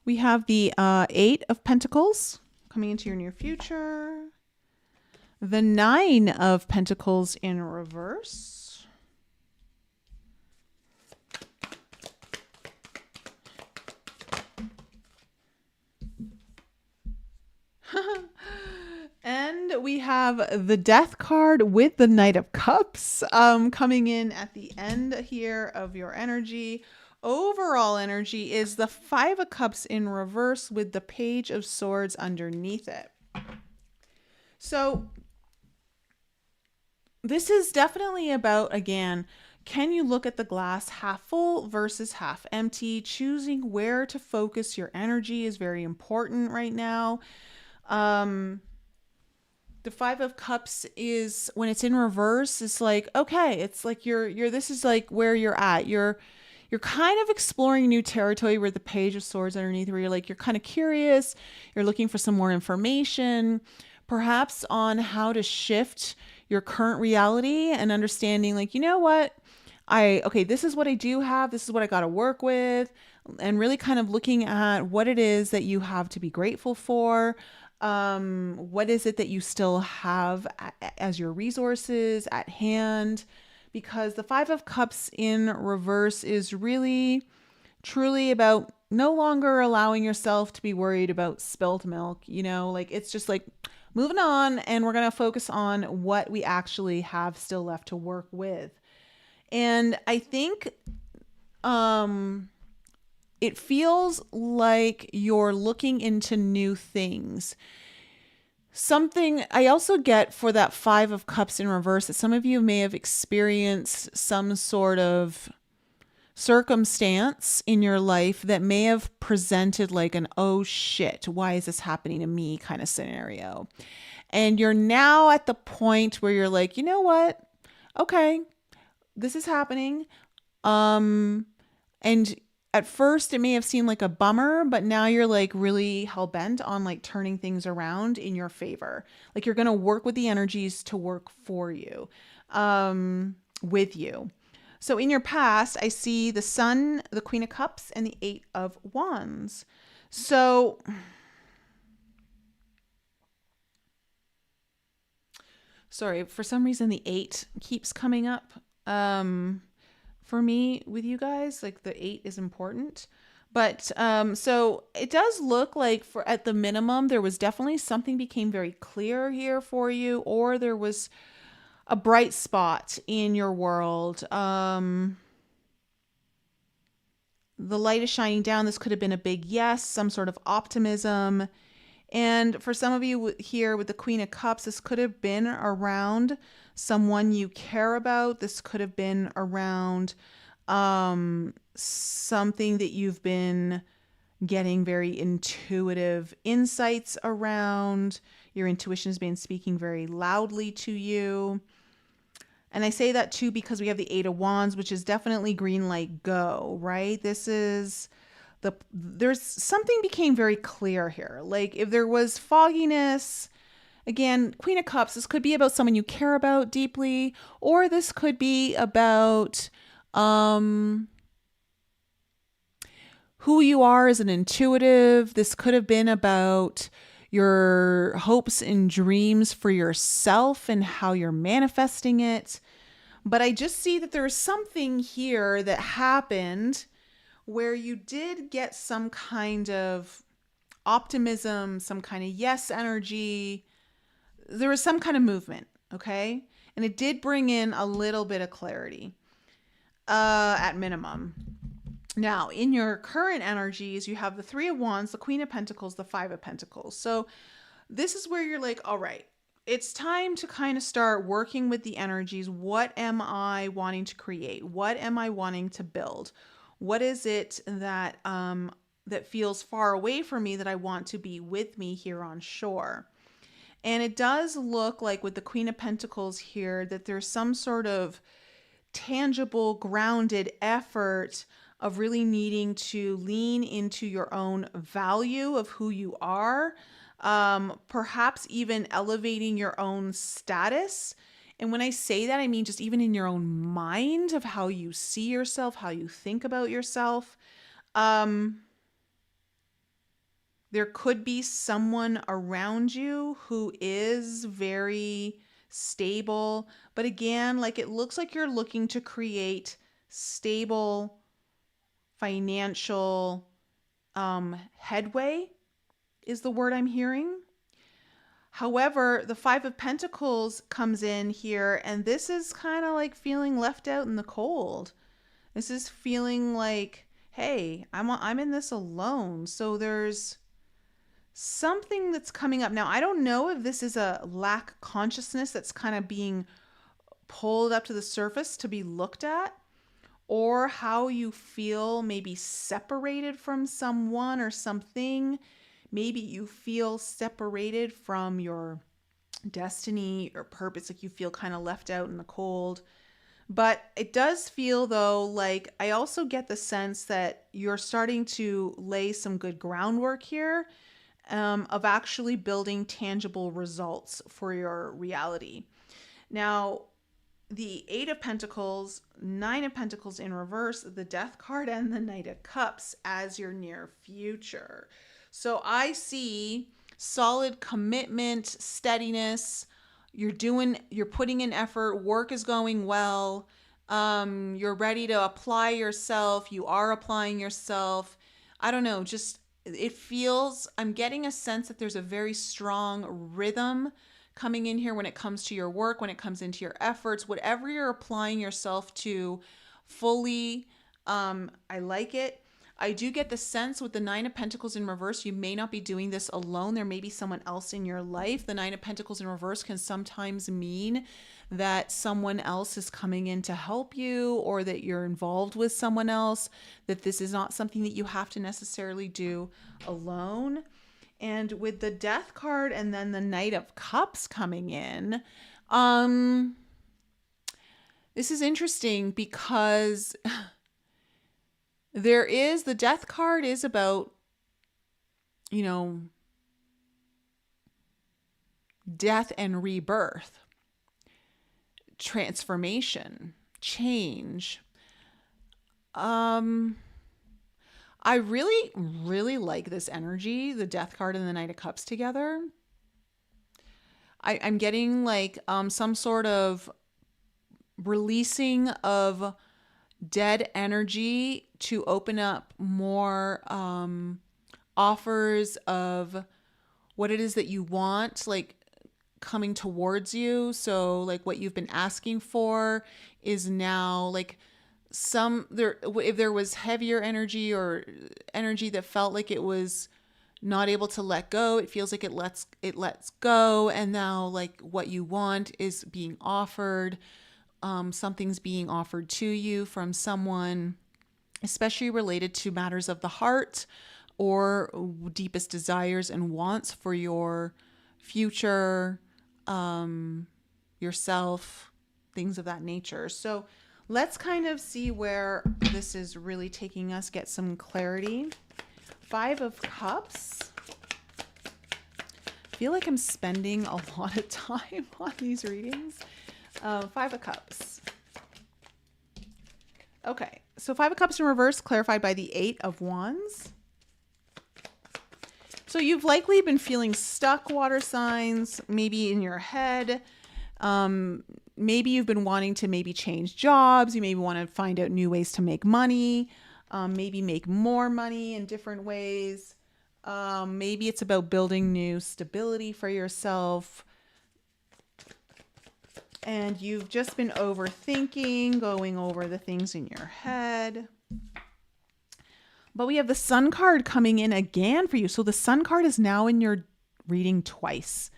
We have the Eight of Pentacles coming into your near future. The Nine of Pentacles in reverse. And we have the Death card with the Knight of Cups coming in at the end here of your energy. Overall energy is the Five of Cups in reverse with the Page of Swords underneath it. So this is definitely about, again, can you look at the glass half full versus half empty? Choosing where to focus your energy is very important right now. The Five of Cups is, when it's in reverse, it's like, okay, it's like this is like where you're at. You're kind of exploring new territory with the Page of Swords underneath, where you're kind of curious. You're looking for some more information, perhaps on how to shift your current reality and understanding, like, you know what? Okay, this is what I do have. This is what I got to work with. And really kind of looking at what it is that you have to be grateful for. What is it that you still have as your resources at hand? Because the Five of Cups in reverse is really, truly about no longer allowing yourself to be worried about spilt milk. You know, like, it's just like moving on, and we're going to focus on what we actually have still left to work with. And I think it feels like you're looking into new things. Something I also get for that Five of Cups in reverse, that some of you may have experienced some sort of circumstance in your life that may have presented like an, oh shit, why is this happening to me kind of scenario. And you're now at the point where you're like, you know what? Okay, this is happening. And at first it may have seemed like a bummer, but now you're like really hell-bent on like turning things around in your favor. Like, you're going to work with the energies to work for you, with you. So in your past, I see the Sun, the Queen of Cups, and the Eight of Wands. So sorry, for some reason the Eight keeps coming up. For me with you guys, like, the Eight is important. But so it does look like, for at the minimum, there was definitely something became very clear here for you, or there was a bright spot in your world. The light is shining down. This could have been a big yes, some sort of optimism. And for some of you here with the Queen of Cups, this could have been around someone you care about. This could have been around something that you've been getting very intuitive insights around. Your intuition has been speaking very loudly to you. And I say that too because we have the Eight of Wands, which is definitely green light, go, right? This is there's something became very clear here. Like if there was fogginess, again, Queen of Cups, this could be about someone you care about deeply, or this could be about who you are as an intuitive. This could have been about your hopes and dreams for yourself and how you're manifesting it. But I just see that there's something here that happened where you did get some kind of optimism, some kind of yes energy. There was some kind of movement, okay? And it did bring in a little bit of clarity, at minimum. Now, in your current energies, you have the Three of Wands, the Queen of Pentacles, the Five of Pentacles. So this is where you're like, all right, it's time to kind of start working with the energies. What am I wanting to create? What am I wanting to build? What is it that that feels far away from me that I want to be with me here on shore? And it does look like with the Queen of Pentacles here that there's some sort of tangible, grounded effort of really needing to lean into your own value of who you are, perhaps even elevating your own status. And when I say that, I mean just even in your own mind of how you see yourself, how you think about yourself. There could be someone around you who is very stable. But again, like it looks like you're looking to create stable financial headway is the word I'm hearing. However, the Five of Pentacles comes in here, and this is kind of like feeling left out in the cold. This is feeling like, hey, I'm in this alone. So there's something that's coming up. Now, I don't know if this is a lack consciousness that's kind of being pulled up to the surface to be looked at, or how you feel maybe separated from someone or something. Maybe you feel separated from your destiny or purpose, like you feel kind of left out in the cold. But it does feel though, like I also get the sense that you're starting to lay some good groundwork here, of actually building tangible results for your reality. Now, the Eight of Pentacles, Nine of Pentacles in reverse, the Death card, and the Knight of Cups as your near future. So I see solid commitment, steadiness. You're putting in effort. Work is going well. You're ready to apply yourself. You are applying yourself. I don't know, just it feels, I'm getting a sense that there's a very strong rhythm coming in here when it comes to your work, when it comes into your efforts, whatever you're applying yourself to fully. I like it. I do get the sense with the Nine of Pentacles in reverse, you may not be doing this alone. There may be someone else in your life. The Nine of Pentacles in reverse can sometimes mean that someone else is coming in to help you, or that you're involved with someone else, that this is not something that you have to necessarily do alone. And with the Death card and then the Knight of Cups coming in, this is interesting because the Death card is about, death and rebirth, transformation, change. I really, really like this energy, the Death card and the Knight of Cups together. I'm getting like some sort of releasing of dead energy to open up more offers of what it is that you want, like coming towards you. So like what you've been asking for is now like if there was heavier energy or energy that felt like it was not able to let go. It feels like it lets go, and now like what you want is being offered. Something's being offered to you from someone, especially related to matters of the heart or deepest desires and wants for your future, yourself, things of that nature. So let's kind of see where this is really taking us, get some clarity. 5 of Cups. I feel like I'm spending a lot of time on these readings. 5 of Cups. Okay, so 5 of Cups in reverse, clarified by the 8 of Wands. So you've likely been feeling stuck, water signs, maybe in your head. Maybe you've been wanting to maybe change jobs. You maybe want to find out new ways to make money, maybe make more money in different ways. Maybe it's about building new stability for yourself. And you've just been overthinking, going over the things in your head. But we have the Sun card coming in again for you. So the Sun card is now in your reading twice.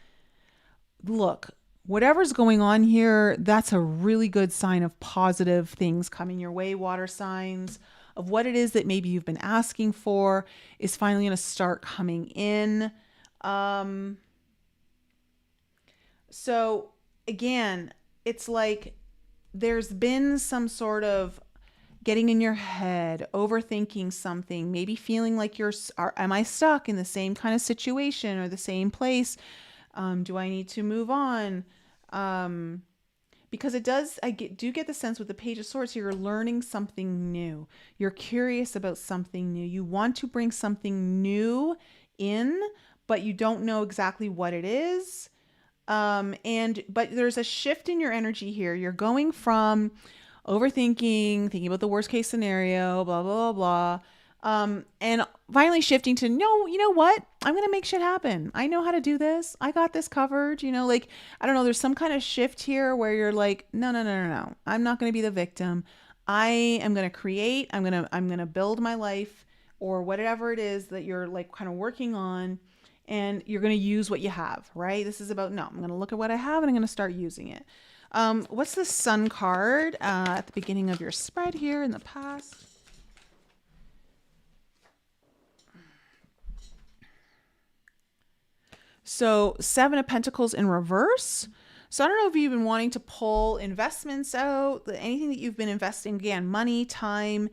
Look, whatever's going on here, that's a really good sign of positive things coming your way, water signs, of what it is that maybe you've been asking for is finally going to start coming in. So again, it's like there's been some sort of getting in your head, overthinking something, maybe feeling like am I stuck in the same kind of situation or the same place? Do I need to move on? Because I do get the sense with the Page of Swords, you're learning something new. You're curious about something new. You want to bring something new in, but you don't know exactly what it is. But there's a shift in your energy here. You're going from overthinking, thinking about the worst case scenario, blah, blah, blah, blah. And finally shifting to, no, you know what? I'm going to make shit happen. I know how to do this. I got this covered. You know, like, I don't know. There's some kind of shift here where you're like, no. I'm not going to be the victim. I am going to create. I'm going to build my life or whatever it is that you're like kind of working on. And you're going to use what you have, right? This is about, no, I'm going to look at what I have and I'm going to start using it. What's the Sun card at the beginning of your spread here in the past? So 7 of Pentacles in reverse. So I don't know if you've been wanting to pull investments out, anything that you've been investing, again, money, time,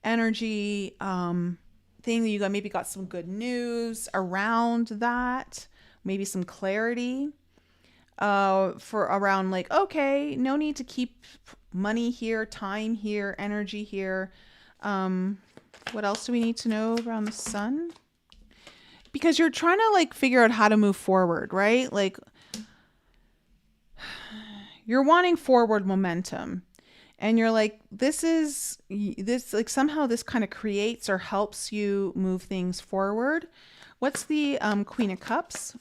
energy, thing that you maybe got some good news around that, maybe some clarity for around like, okay, no need to keep money here, time here, energy here. What else do we need to know around the Sun? Because you're trying to like figure out how to move forward, right? Like you're wanting forward momentum. And you're like, this like somehow this kind of creates or helps you move things forward. What's the Queen of Cups?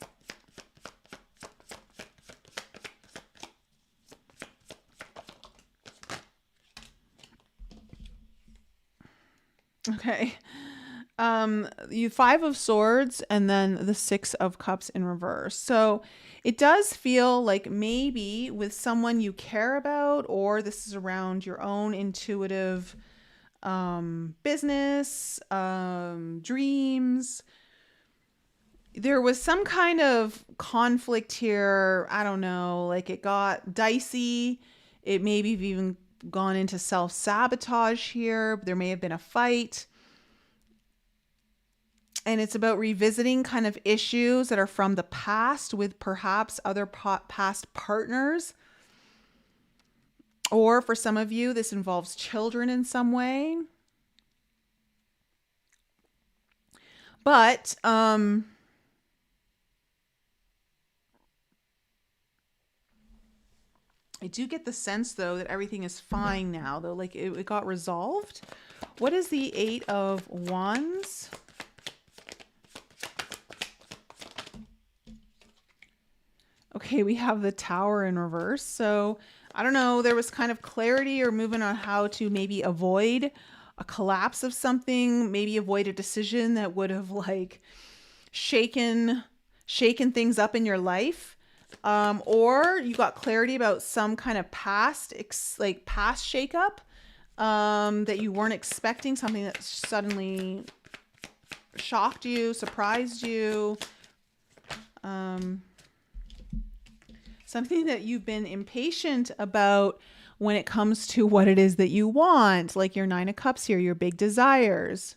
Okay. You 5 of Swords and then the 6 of Cups in reverse. So it does feel like maybe with someone you care about, or this is around your own intuitive business, dreams. There was some kind of conflict here. I don't know, like it got dicey. It maybe have even gone into self-sabotage here. There may have been a fight. And it's about revisiting kind of issues that are from the past with perhaps other past partners. Or for some of you, this involves children in some way. But I do get the sense, though, that everything is fine now, though. Like it got resolved. What is the 8 of Wands? Okay, we have the Tower in reverse. So I don't know, there was kind of clarity or movement on how to maybe avoid a collapse of something, maybe avoid a decision that would have like shaken things up in your life, or you got clarity about some kind of past shakeup that you weren't expecting, something that suddenly shocked you, surprised you, something that you've been impatient about when it comes to what it is that you want, like your 9 of Cups here, your big desires.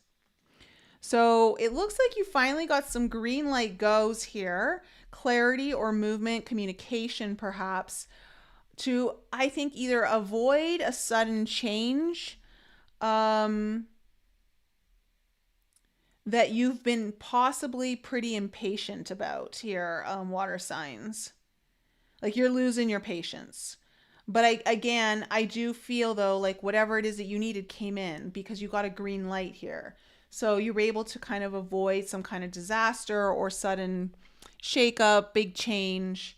So it looks like you finally got some green light goes here, clarity or movement, communication perhaps, to, I think, either avoid a sudden change that you've been possibly pretty impatient about here, water signs. Like you're losing your patience. But I do feel though, like whatever it is that you needed came in because you got a green light here. So you were able to kind of avoid some kind of disaster or sudden shakeup, big change.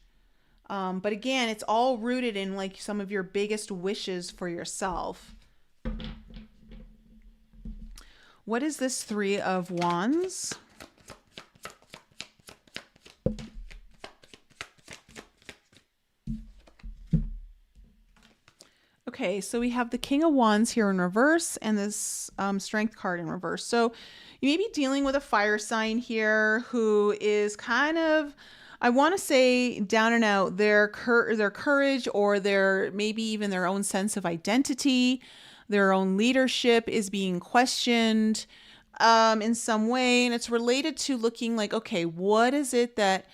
But again, it's all rooted in like some of your biggest wishes for yourself. What is this 3 of Wands? Okay, so we have the King of Wands here in reverse and this Strength card in reverse. So you may be dealing with a fire sign here who is kind of, I want to say, down and out. Their courage or their maybe even their own sense of identity, their own leadership is being questioned in some way. And it's related to looking like, okay, what is it that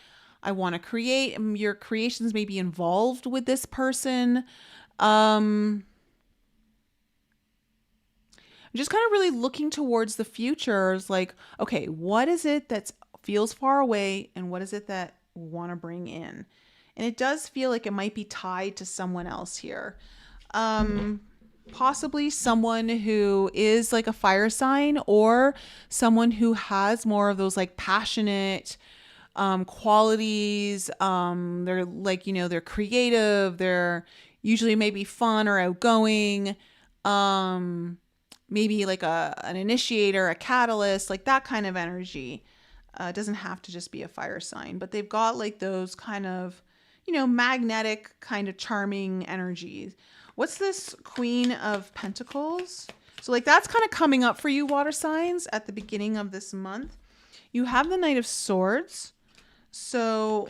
I want to create? Your creations may be involved with this person. I'm just kind of really looking towards the future. It's like, okay, what is it that feels far away and what is it that we want to bring in? And it does feel like it might be tied to someone else here. Possibly someone who is like a fire sign or someone who has more of those like passionate qualities. They're like, they're creative. They're usually maybe fun or outgoing. Maybe like an initiator, a catalyst, like that kind of energy. It doesn't have to just be a fire sign, but they've got like those kind of, magnetic kind of charming energies. What's this Queen of Pentacles? So like that's kind of coming up for you, water signs, at the beginning of this month. You have the Knight of Swords. So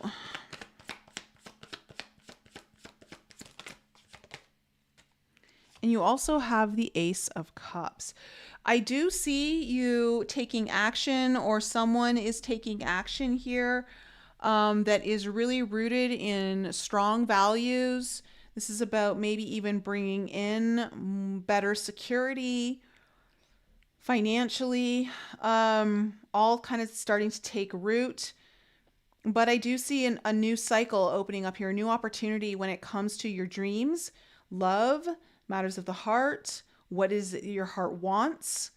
and you also have the Ace of Cups. I do see you taking action, or someone is taking action here that is really rooted in strong values. This is about maybe even bringing in better security financially, all kind of starting to take root. But I do see a new cycle opening up here, a new opportunity when it comes to your dreams, love, matters of the heart, what is it your heart wants.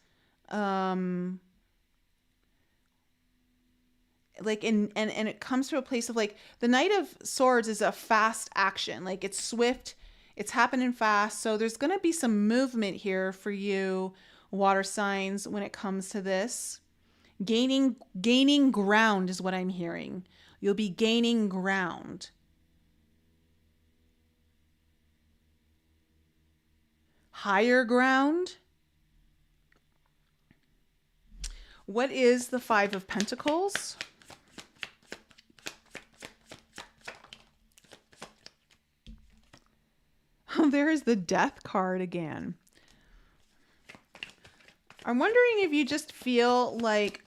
Like and it comes to a place of like the Knight of Swords is a fast action, like it's swift, it's happening fast. So there's going to be some movement here for you, water signs, when it comes to this. Gaining ground is what I'm hearing. You'll be gaining ground. Higher ground. What is the 5 of Pentacles? There is the Death card again. I'm wondering if you just feel like,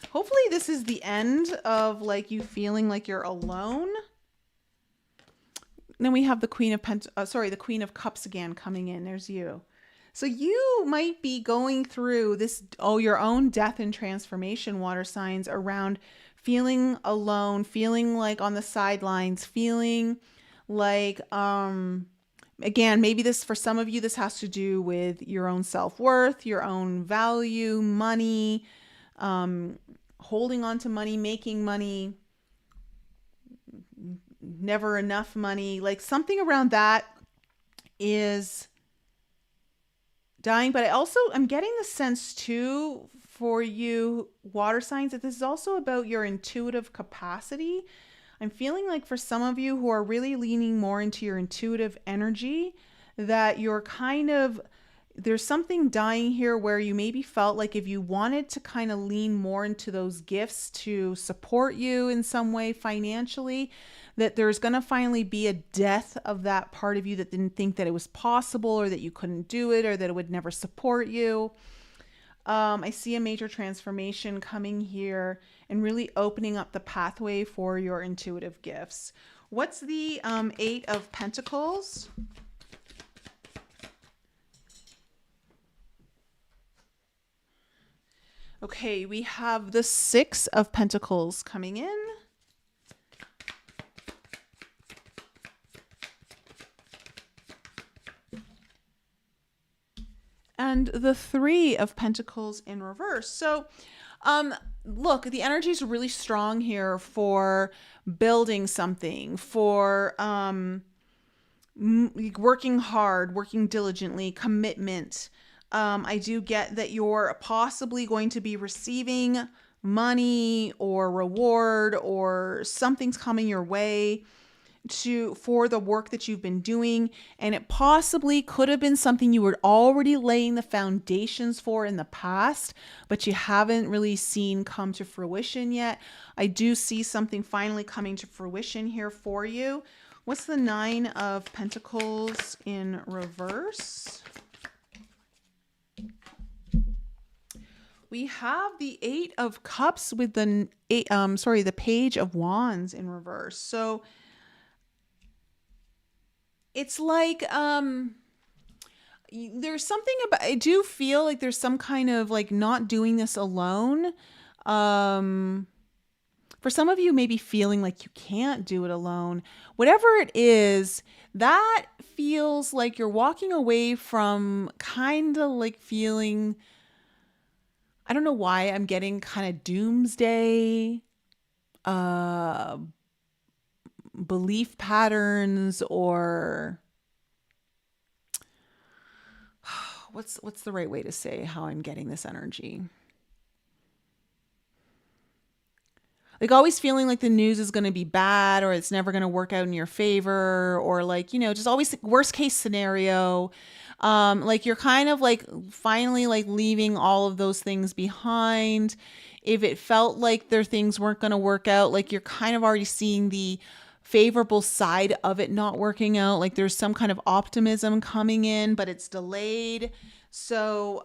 hopefully this is the end of like you feeling like you're alone. Then we have the Queen of the Queen of Cups again coming in. There's you. So you might be going through this, your own death and transformation, water signs, around feeling alone, feeling like on the sidelines, feeling like, again, maybe this, for some of you, this has to do with your own self-worth, your own value, money, holding on to money, making money, never enough money, like something around that is dying. But I'm getting the sense too for you water signs that this is also about your intuitive capacity. I'm feeling like for some of you who are really leaning more into your intuitive energy, that you're kind of, there's something dying here where you maybe felt like if you wanted to kind of lean more into those gifts to support you in some way financially, that there's going to finally be a death of that part of you that didn't think that it was possible or that you couldn't do it or that it would never support you. I see a major transformation coming here and really opening up the pathway for your intuitive gifts. What's the Eight of Pentacles? Okay, we have the Six of Pentacles coming in. And the Three of Pentacles in reverse. So, look, the energy is really strong here for building something, for working hard, working diligently, commitment. I do get that you're possibly going to be receiving money or reward or something's coming your way for the work that you've been doing, and it possibly could have been something you were already laying the foundations for in the past, but you haven't really seen come to fruition yet. I do see something finally coming to fruition here for you. What's the Nine of Pentacles in reverse? We have the Eight of Cups with the Page of Wands in reverse. So it's like there's something about, I do feel like there's some kind of like not doing this alone. For some of you, maybe feeling like you can't do it alone. Whatever it is, that feels like you're walking away from kind of like feeling, I don't know why I'm getting kind of doomsday belief patterns, or what's the right way to say how I'm getting this energy? Like always feeling like the news is going to be bad or it's never going to work out in your favor, or like, you know, just always worst case scenario. Like you're kind of like finally like leaving all of those things behind. If it felt like their things weren't going to work out, like you're kind of already seeing the favorable side of it not working out. Like there's some kind of optimism coming in, but it's delayed. So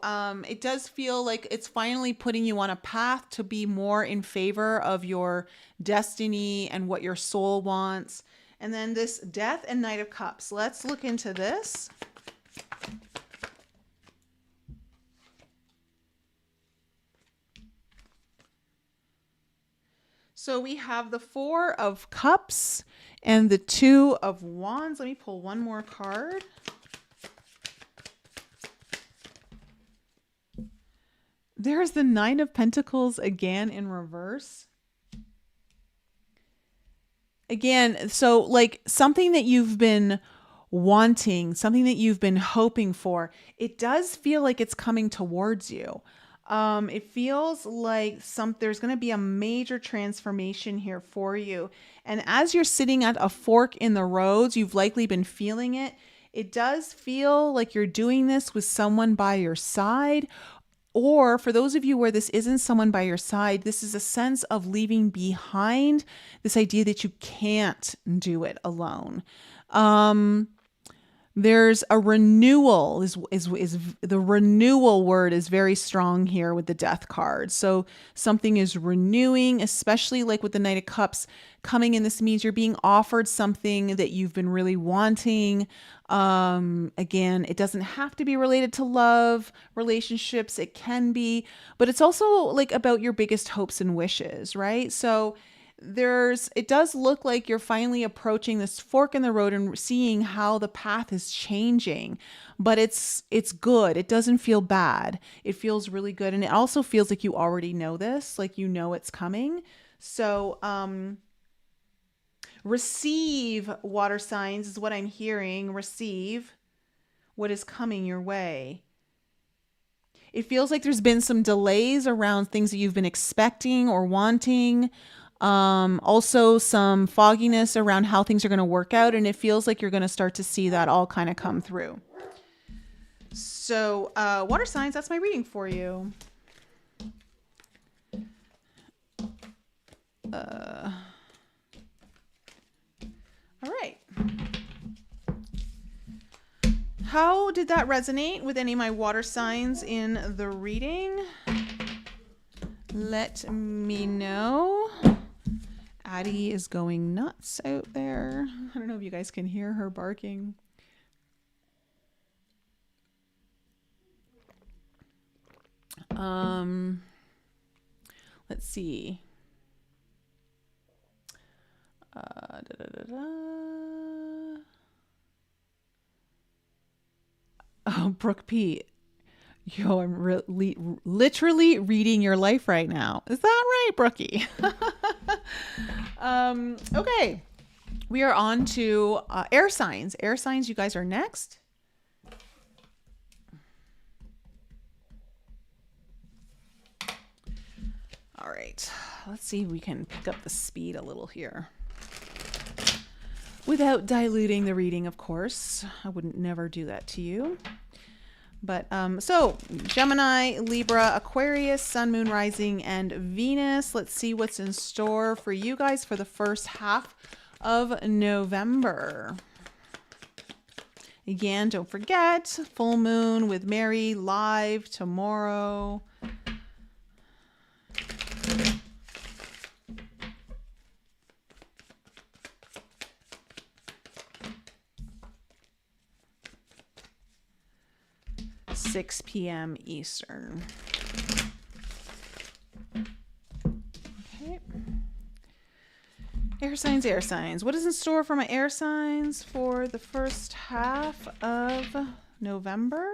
it does feel like it's finally putting you on a path to be more in favor of your destiny and what your soul wants. And then this Death and Knight of Cups. Let's look into this. So we have the Four of Cups and the Two of Wands. Let me pull one more card. There's the Nine of Pentacles again in reverse. Again, so like something that you've been wanting, something that you've been hoping for, it does feel like it's coming towards you. It feels like there's going to be a major transformation here for you. And as you're sitting at a fork in the roads, you've likely been feeling it. It does feel like you're doing this with someone by your side. Or for those of you where this isn't someone by your side, this is a sense of leaving behind this idea that you can't do it alone. There's a renewal is the renewal word is very strong here with the Death card. So something is renewing, especially like with the Knight of Cups coming in. This means you're being offered something that you've been really wanting. Again, it doesn't have to be related to love, relationships. It can be, but it's also like about your biggest hopes and wishes, right? So it does look like you're finally approaching this fork in the road and seeing how the path is changing, but it's good. It doesn't feel bad. It feels really good. And it also feels like you already know this, like you know it's coming. So, receive, water signs, is what I'm hearing. Receive what is coming your way. It feels like there's been some delays around things that you've been expecting or wanting. Also some fogginess around how things are going to work out. And it feels like you're going to start to see that all kind of come through. So, water signs, that's my reading for you. All right. How did that resonate with any of my water signs in the reading? Let me know. Addie is going nuts out there. I don't know if you guys can hear her barking. Let's see. Oh, Brooke P. Yo, I'm literally reading your life right now. Is that right, Brookie? Okay. We are on to air signs. Air signs, you guys are next. All right. Let's see if we can pick up the speed a little here. Without diluting the reading, of course. I wouldn't never do that to you. But so Gemini, Libra, Aquarius, Sun, Moon, Rising, and Venus. Let's see what's in store for you guys for the first half of November. Again, don't forget, full moon with Mary live tomorrow. (6 p.m. Eastern). Okay. Air signs, air signs. What is in store for my air signs for the first half of November?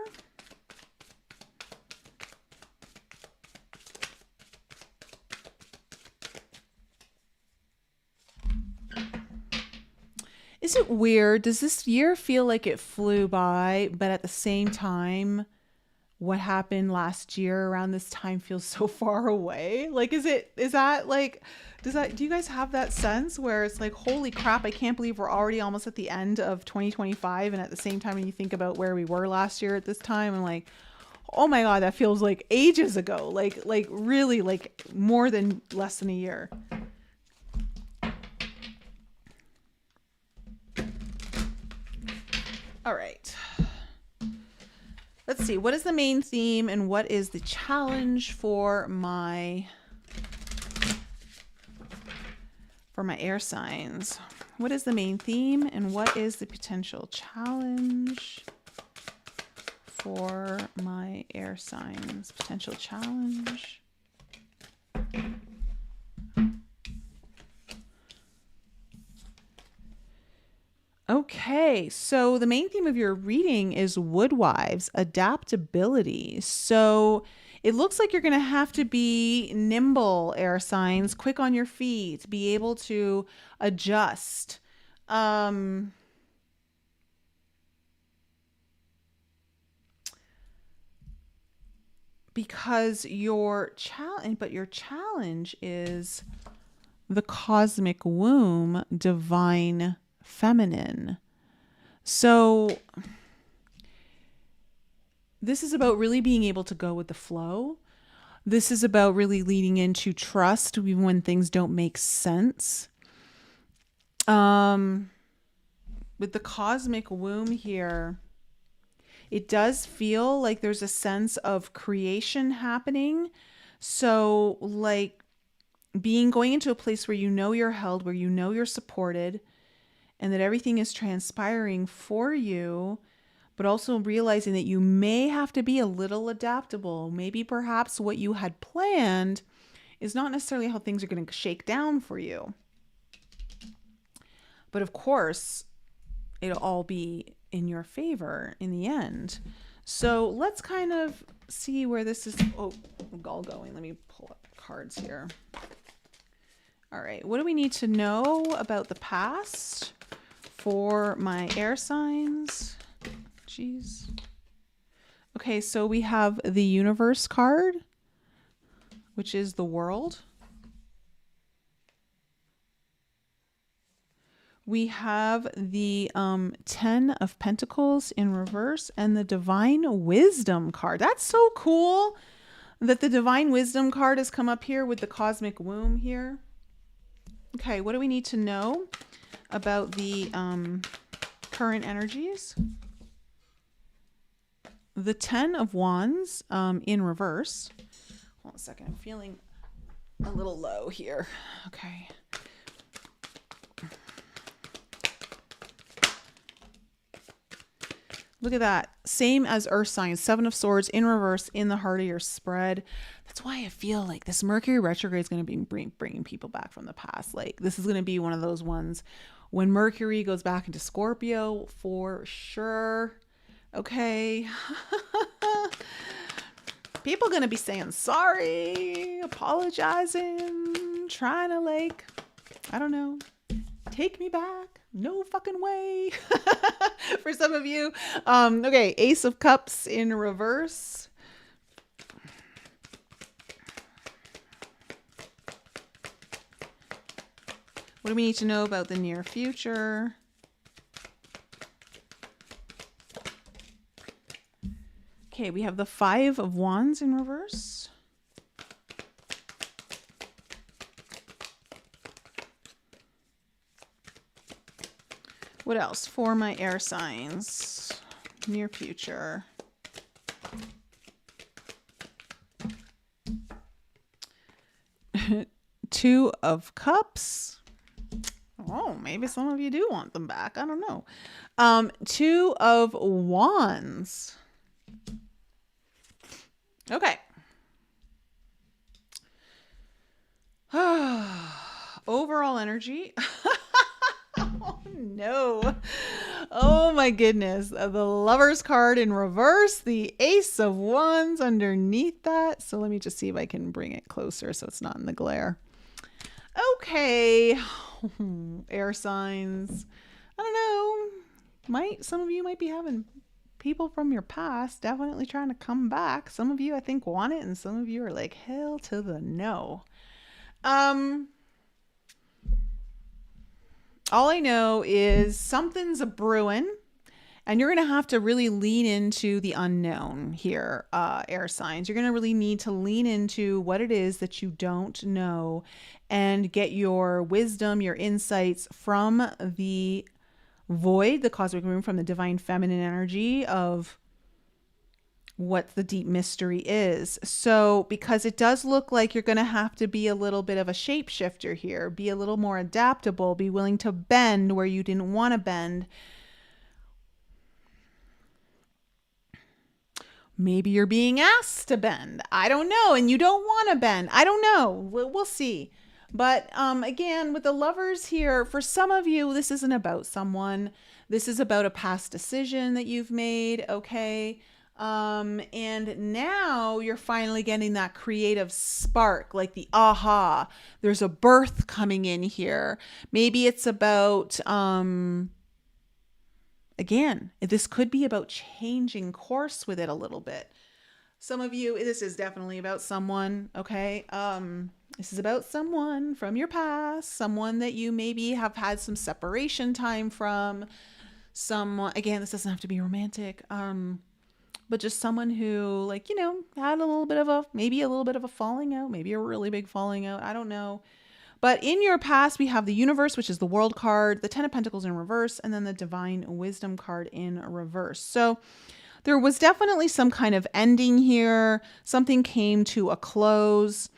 Is it weird? Does this year feel like it flew by, but at the same time, what happened last year around this time feels so far away? Like, do you guys have that sense where it's like, holy crap, I can't believe we're already almost at the end of 2025. And at the same time, when you think about where we were last year at this time, I'm like, oh my God, that feels like ages ago. Like really like more than less than a year. All right. Let's see. What is the main theme and what is the challenge for my air signs? What is the main theme and what is the potential challenge for my air signs? Potential challenge. Okay, so the main theme of your reading is woodwives, adaptability. So it looks like you're going to have to be nimble, air signs, quick on your feet, be able to adjust. Because your challenge is the cosmic womb, divine feminine. So this is about really being able to go with the flow. This is about really leading into trust even when things don't make sense. With the cosmic womb here, it does feel like there's a sense of creation happening. So like going into a place where you know you're held, where you know you're supported, and that everything is transpiring for you, but also realizing that you may have to be a little adaptable. Maybe perhaps what you had planned is not necessarily how things are going to shake down for you. But of course, it'll all be in your favor in the end. So let's kind of see where this is all going. Let me pull up cards here. All right. What do we need to know about the past for my air signs? Jeez. Okay, so we have the universe card, which is the world. We have the 10 of Pentacles in reverse and the Divine Wisdom card. That's so cool that the Divine Wisdom card has come up here with the Cosmic Womb here. Okay, what do we need to know about the current energies? The 10 of Wands in reverse. Hold on a second. I'm feeling a little low here. Okay. Look at that. Same as Earth signs. 7 of Swords in reverse in the heart of your spread. That's why I feel like this Mercury retrograde is going to be bringing people back from the past. Like this is going to be one of those ones when Mercury goes back into Scorpio for sure. Okay. People going to be saying sorry, apologizing, trying to like, I don't know, take me back. No fucking way. For some of you. Okay, Ace of Cups in reverse. What do we need to know about the near future? Okay, we have the 5 of Wands in reverse. What else for my air signs? Near future. Two of Cups. Oh, maybe some of you do want them back. I don't know. 2 of Wands. Okay. Overall energy. Oh no. Oh my goodness. The Lovers card in reverse, the Ace of Wands underneath that. So let me just see if I can bring it closer so it's not in the glare. Okay. Air signs. I don't know. Some of you might be having people from your past definitely trying to come back. Some of you I think want it and some of you are like hell to the no. All I know is something's a brewing and you're going to have to really lean into the unknown here, air signs. You're going to really need to lean into what it is that you don't know and get your wisdom, your insights from the void, the cosmic room, from the divine feminine energy of what the deep mystery is. So because it does look like you're going to have to be a little bit of a shapeshifter here, be a little more adaptable, be willing to bend where you didn't want to bend. Maybe you're being asked to bend. I don't know. And you don't want to bend. I don't know. We'll see. But again, with the Lovers here, for some of you, this isn't about someone. This is about a past decision that you've made. Okay. And now you're finally getting that creative spark, like the aha, there's a birth coming in here. Maybe it's about, again, this could be about changing course with it a little bit. Some of you, this is definitely about someone. Okay. This is about someone from your past, someone that you maybe have had some separation time from. Someone, again, this doesn't have to be romantic. But just someone who, like, you know, had maybe a little bit of a falling out, maybe a really big falling out. I don't know. But in your past, we have the Universe, which is the World card, the 10 of Pentacles in reverse, and then the Divine Wisdom card in reverse. So there was definitely some kind of ending here. Something came to a close.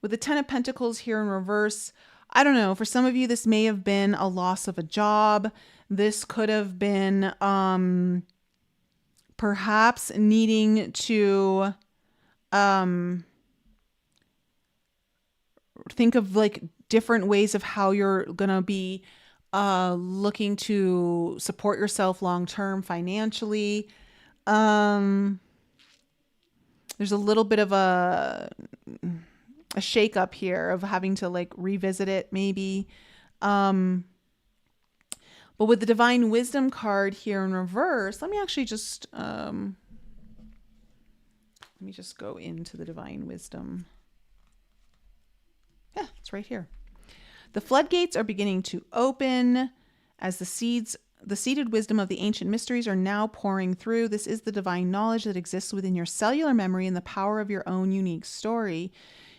With the 10 of Pentacles here in reverse, I don't know. For some of you, this may have been a loss of a job. This could have been perhaps needing to think of like different ways of how you're going to be looking to support yourself long-term financially. There's a little bit of a shake up here of having to like revisit it maybe. But with the Divine Wisdom card here in reverse, let me actually just Let me just go into the divine wisdom. Yeah, it's right here. The floodgates are beginning to open as the seeded wisdom of the ancient mysteries are now pouring through. This is the divine knowledge that exists within your cellular memory and the power of your own unique story.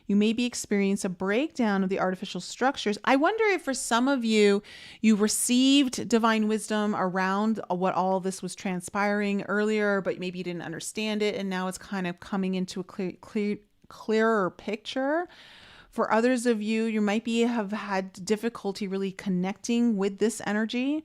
You may be experiencing a breakdown of the artificial structures. I wonder if for some of you, you received divine wisdom around what all this was transpiring earlier, but maybe you didn't understand it. And now it's kind of coming into a clearer picture. For others of you, you might have had difficulty really connecting with this energy,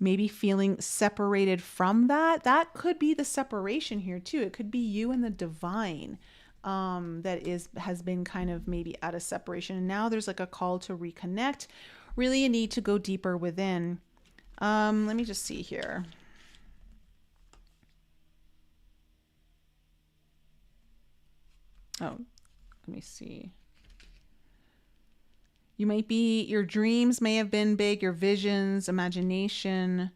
maybe feeling separated from that. That could be the separation here too. It could be you and the divine that has been kind of maybe at a separation. And now there's like a call to reconnect, really a need to go deeper within. Let me just see here. Oh, let me see. You might be, your dreams may have been big, your visions, imagination.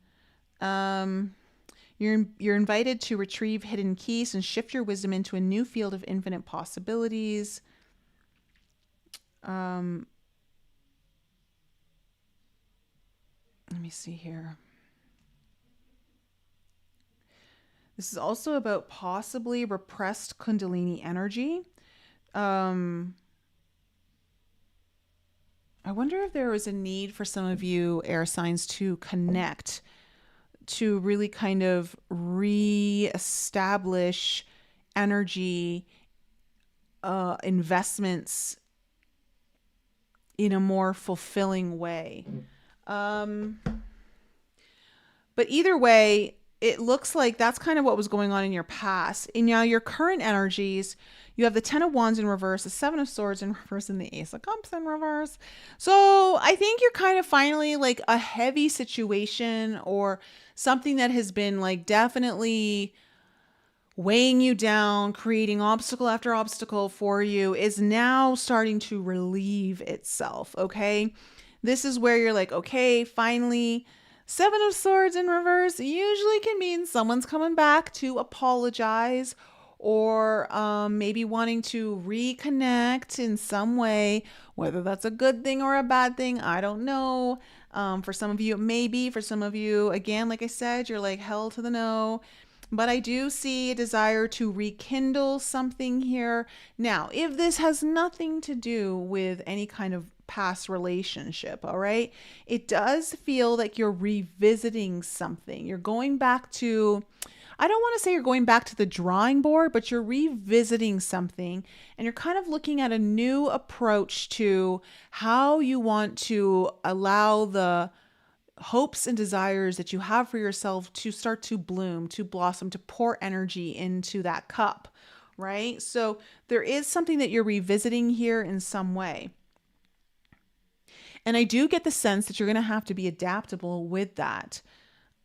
You're invited to retrieve hidden keys and shift your wisdom into a new field of infinite possibilities. Let me see here. This is also about possibly repressed Kundalini energy. I wonder if there was a need for some of you air signs to connect, to really kind of re-establish energy investments in a more fulfilling way. But either way, it looks like that's kind of what was going on in your past. And now your current energies, you have the 10 of Wands in reverse, the 7 of Swords in reverse, and the Ace of Cups in reverse. So I think you're kind of finally like a heavy situation or something that has been like definitely weighing you down, creating obstacle after obstacle for you is now starting to relieve itself. Okay. This is where you're like, okay, finally, 7 of Swords in reverse usually can mean someone's coming back to apologize or maybe wanting to reconnect in some way, whether that's a good thing or a bad thing, I don't know. For some of you, it may be. For some of you, again, like I said, you're like hell to the no. But I do see a desire to rekindle something here. Now, if this has nothing to do with any kind of past relationship, all right, it does feel like you're revisiting something. You're going back to, I don't want to say you're going back to the drawing board, but you're revisiting something and you're kind of looking at a new approach to how you want to allow the hopes and desires that you have for yourself to start to bloom, to blossom, to pour energy into that cup, right? So there is something that you're revisiting here in some way. And I do get the sense that you're going to have to be adaptable with that.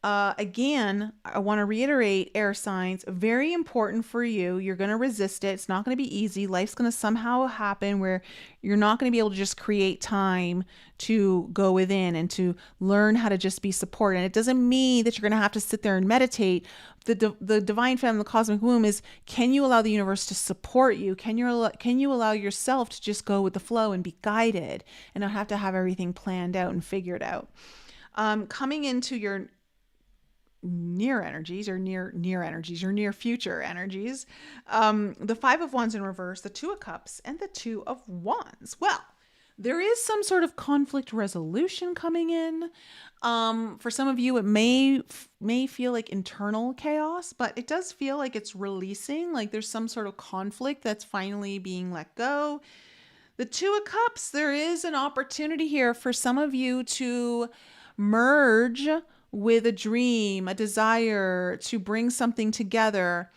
Again, I want to reiterate, air signs, very important for you. You're going to resist it. It's not going to be easy. Life's going to somehow happen where you're not going to be able to just create time to go within and to learn how to just be supported. And it doesn't mean that you're going to have to sit there and meditate. The divine feminine, the cosmic womb is, can you allow the universe to support you? Can you allow yourself to just go with the flow and be guided and not have to have everything planned out and figured out? Coming into your near energies or near energies, your near future energies, the 5 of Wands in reverse, the 2 of Cups, and the 2 of Wands. Well, there is some sort of conflict resolution coming in. For some of you, it may feel like internal chaos, but it does feel like it's releasing, like there's some sort of conflict that's finally being let go. The 2 of Cups, there is an opportunity here for some of you to merge with a dream, a desire to bring something together.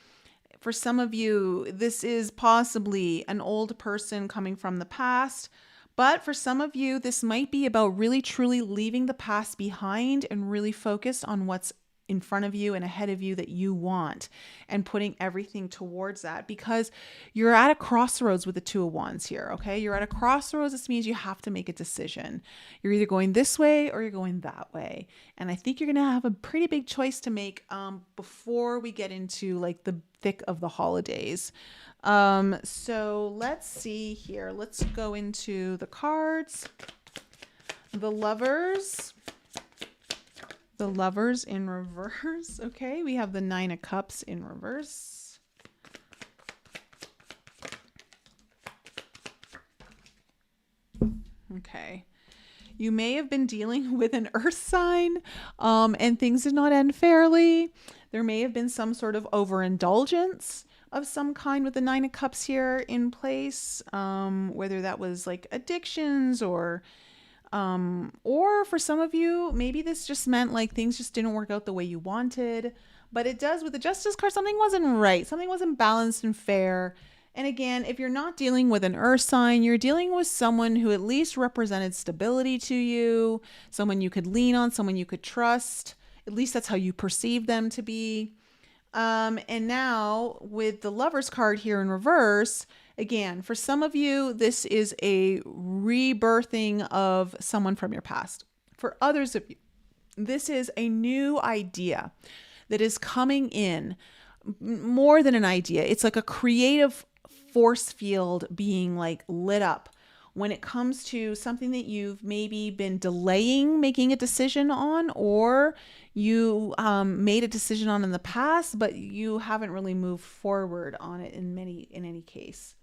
For some of you, this is possibly an old person coming from the past. But for some of you, this might be about really truly leaving the past behind and really focused on what's in front of you and ahead of you that you want, and putting everything towards that, because you're at a crossroads with the Two of Wands here. Okay. You're at a crossroads. This means you have to make a decision. You're either going this way or you're going that way. And I think you're going to have a pretty big choice to make before we get into like the thick of the holidays. So let's see here. Let's go into the cards. The Lovers. The Lovers in reverse. Okay, we have the Nine of Cups in reverse. Okay. You may have been dealing with an earth sign, and things did not end fairly. There may have been some sort of overindulgence of some kind with the Nine of Cups here in place, whether that was like addictions or for some of you, maybe this just meant like things just didn't work out the way you wanted. But it does with the Justice card, something wasn't right. Something wasn't balanced and fair. And again, if you're not dealing with an earth sign, you're dealing with someone who at least represented stability to you, someone you could lean on, someone you could trust. At least that's how you perceive them to be. And now with the Lovers card here in reverse, again, for some of you, this is a rebirthing of someone from your past. For others of you, this is a new idea that is coming in, more than an idea. It's like a creative force field being like lit up when it comes to something that you've maybe been delaying making a decision on, or you made a decision on in the past, but you haven't really moved forward on it in any case.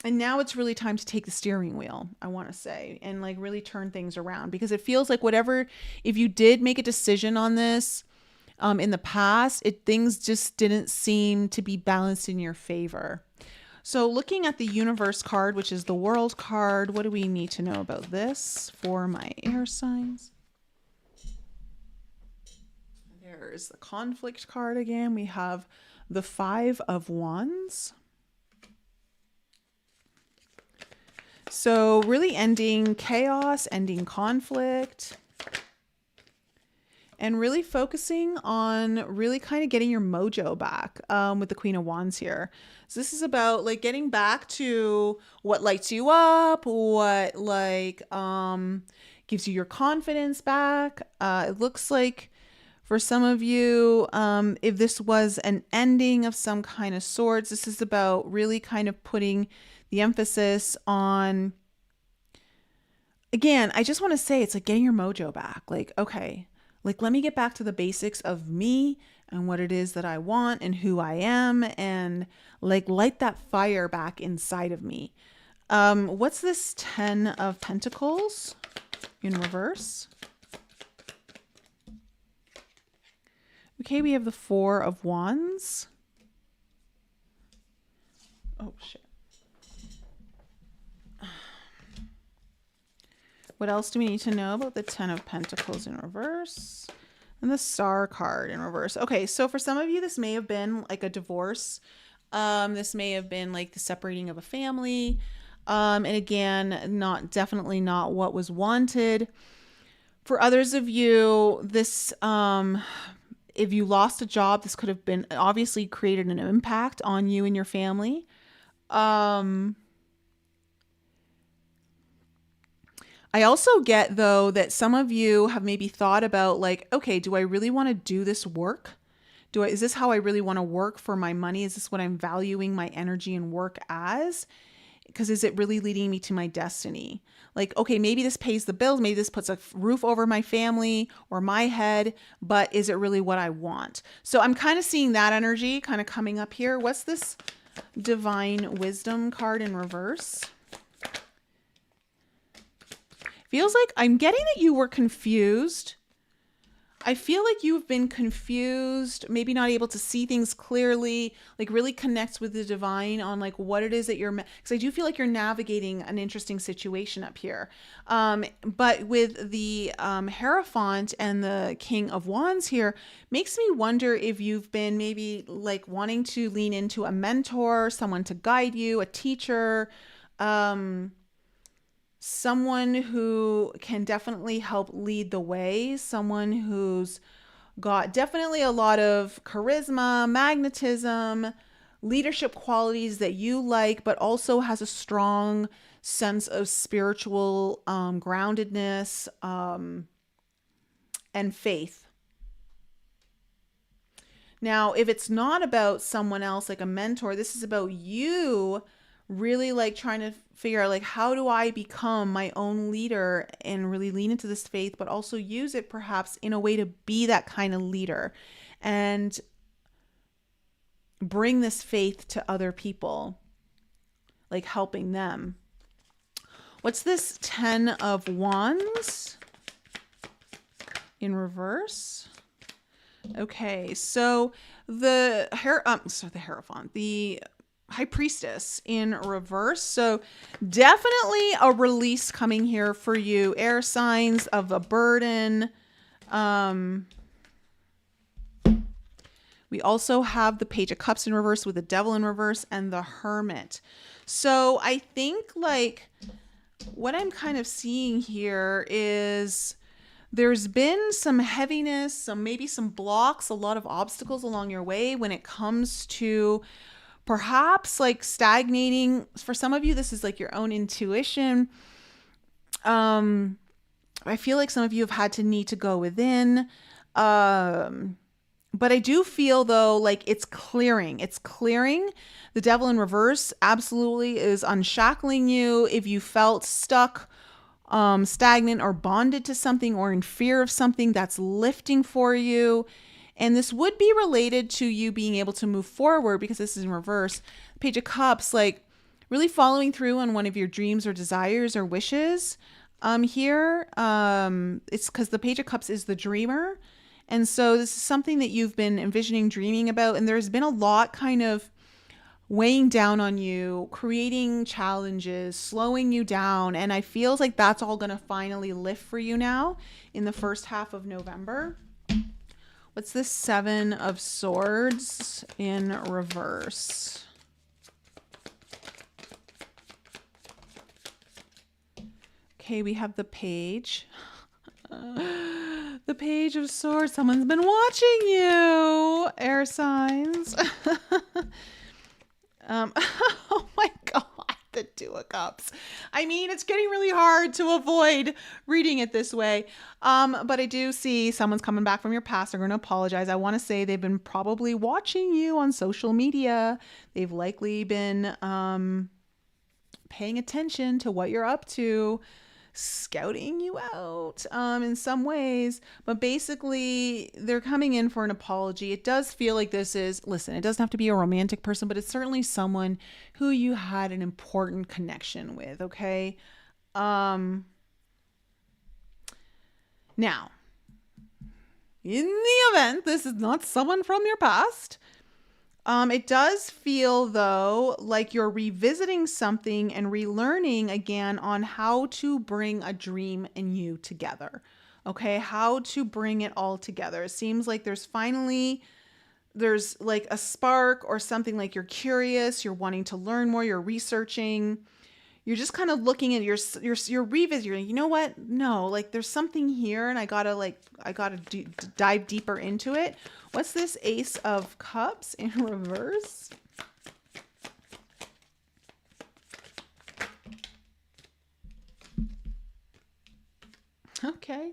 And now it's really time to take the steering wheel, I want to say, and like really turn things around, because it feels like if you did make a decision on this in the past, things just didn't seem to be balanced in your favor. So looking at the Universe card, which is the World card, what do we need to know about this for my air signs? There's the Conflict card again. We have the Five of Wands. So really ending chaos, ending conflict, and really focusing on really kind of getting your mojo back with the Queen of Wands here. So this is about like getting back to what lights you up, what like gives you your confidence back. It looks like for some of you, if this was an ending of some kind of sorts, this is about really kind of putting the emphasis on, again, I just want to say it's like getting your mojo back. Like, okay, like let me get back to the basics of me and what it is that I want and who I am, and like light that fire back inside of me. What's this 10 of Pentacles in reverse? Okay, we have the Four of Wands. Oh, shit. What else do we need to know about the 10 of Pentacles in reverse? And the Star card in reverse. Okay, so for some of you, this may have been like a divorce. This may have been like the separating of a family. And again, definitely not what was wanted. For others of you, this, if you lost a job, this could have been obviously created an impact on you and your family. I also get, though, that some of you have maybe thought about like, okay, do I really want to do this work? Is this how I really want to work for my money? Is this what I'm valuing my energy and work as? Because is it really leading me to my destiny? Like, okay, maybe this pays the bills. Maybe this puts a roof over my family or my head, but is it really what I want? So I'm kind of seeing that energy kind of coming up here. What's this Divine Wisdom card in reverse? Feels like I'm getting that you were confused. I feel like you've been confused, maybe not able to see things clearly, like really connects with the divine on like what it is that you're, because I do feel like you're navigating an interesting situation up here. But with the Hierophant and the King of Wands here, makes me wonder if you've been maybe like wanting to lean into a mentor, someone to guide you, a teacher, someone who can definitely help lead the way, someone who's got definitely a lot of charisma, magnetism, leadership qualities that you like, but also has a strong sense of spiritual groundedness and faith. Now, if it's not about someone else like a mentor, this is about you really like trying to figure out like, how do I become my own leader and really lean into this faith, but also use it perhaps in a way to be that kind of leader and bring this faith to other people, like helping them. What's this 10 of Wands in reverse? Okay, so the Hierophant, the High Priestess in reverse. So definitely a release coming here for you. Air signs of a burden. We also have the Page of Cups in reverse with the Devil in reverse and the Hermit. So I think like what I'm kind of seeing here is there's been some heaviness, maybe some blocks, a lot of obstacles along your way when it comes to perhaps like stagnating. For some of you, this is like your own intuition. I feel like some of you have had to need to go within. But I do feel though, like it's clearing. It's clearing. The Devil in reverse absolutely is unshackling you. If you felt stuck, stagnant or bonded to something or in fear of something, that's lifting for you. And this would be related to you being able to move forward because this is in reverse. Page of Cups, like really following through on one of your dreams or desires or wishes. Here, it's because the Page of Cups is the dreamer. And so this is something that you've been envisioning, dreaming about. And there's been a lot kind of weighing down on you, creating challenges, slowing you down. And I feel like that's all going to finally lift for you now in the first half of November. What's this 7 of Swords in reverse? Okay, we have the Page. The Page of Swords. Someone's been watching you. Air signs. Oh my God. The 2 of Cups. I mean, it's getting really hard to avoid reading it this way. But I do see someone's coming back from your past. They're going to apologize. I want to say they've been probably watching you on social media. They've likely been paying attention to what you're up to, scouting you out in some ways, but basically they're coming in for an apology. It does feel like this is, listen, it doesn't have to be a romantic person, but it's certainly someone who you had an important connection with, okay? Now, in the event this is not someone from your past, it does feel, though, like you're revisiting something and relearning again on how to bring a dream and you together. Okay, how to bring it all together. It seems like there's like a spark or something, like you're curious, you're wanting to learn more, you're researching. You're just kind of looking at you're revisiting. You know what? No, like there's something here and I gotta dive deeper into it. What's this Ace of Cups in reverse? Okay.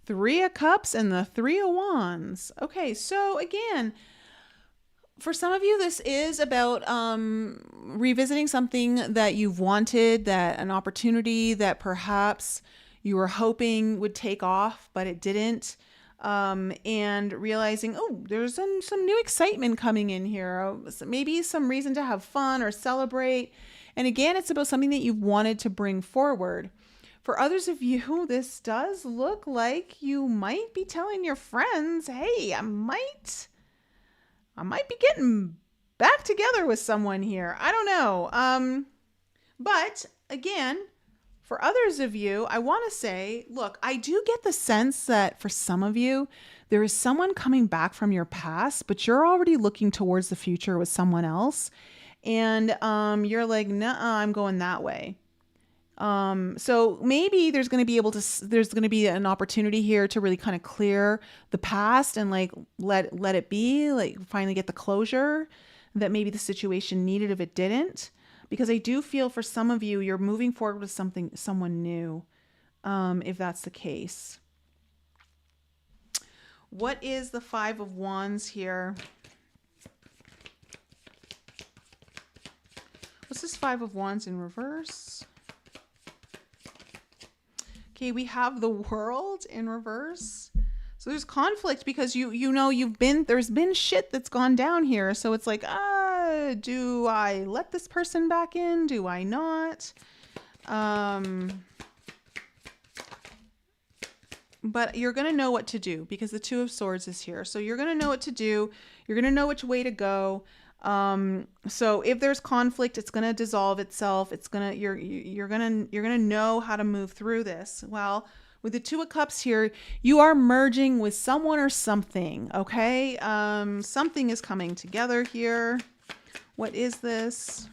3 of Cups and the 3 of Wands. Okay, so again, for some of you, this is about revisiting something that you've wanted, that an opportunity that perhaps you were hoping would take off, but it didn't. And realizing, oh, there's some new excitement coming in here. Maybe some reason to have fun or celebrate. And again, it's about something that you've wanted to bring forward. For others of you, this does look like you might be telling your friends, hey, I might be getting back together with someone here. I don't know. But again, for others of you, I want to say, look, I do get the sense that for some of you, there is someone coming back from your past, but you're already looking towards the future with someone else. And you're like, nah, I'm going that way. So maybe there's going to be an opportunity here to really kind of clear the past and like let it be, like finally get the closure that maybe the situation needed if it didn't. Because I do feel for some of you, you're moving forward with someone new, if that's the case. What is the Five of Wands here? What's this Five of Wands in reverse? Okay, we have the World in reverse. So there's conflict because you know there's been shit that's gone down here. So it's like, do I let this person back in? Do I not? But you're going to know what to do because the Two of Swords is here. So you're going to know what to do. You're going to know which way to go. So if there's conflict, it's going to dissolve itself. You're going to know how to move through this. Well, with the Two of Cups here, you are merging with someone or something. Okay. Something is coming together here. What is this?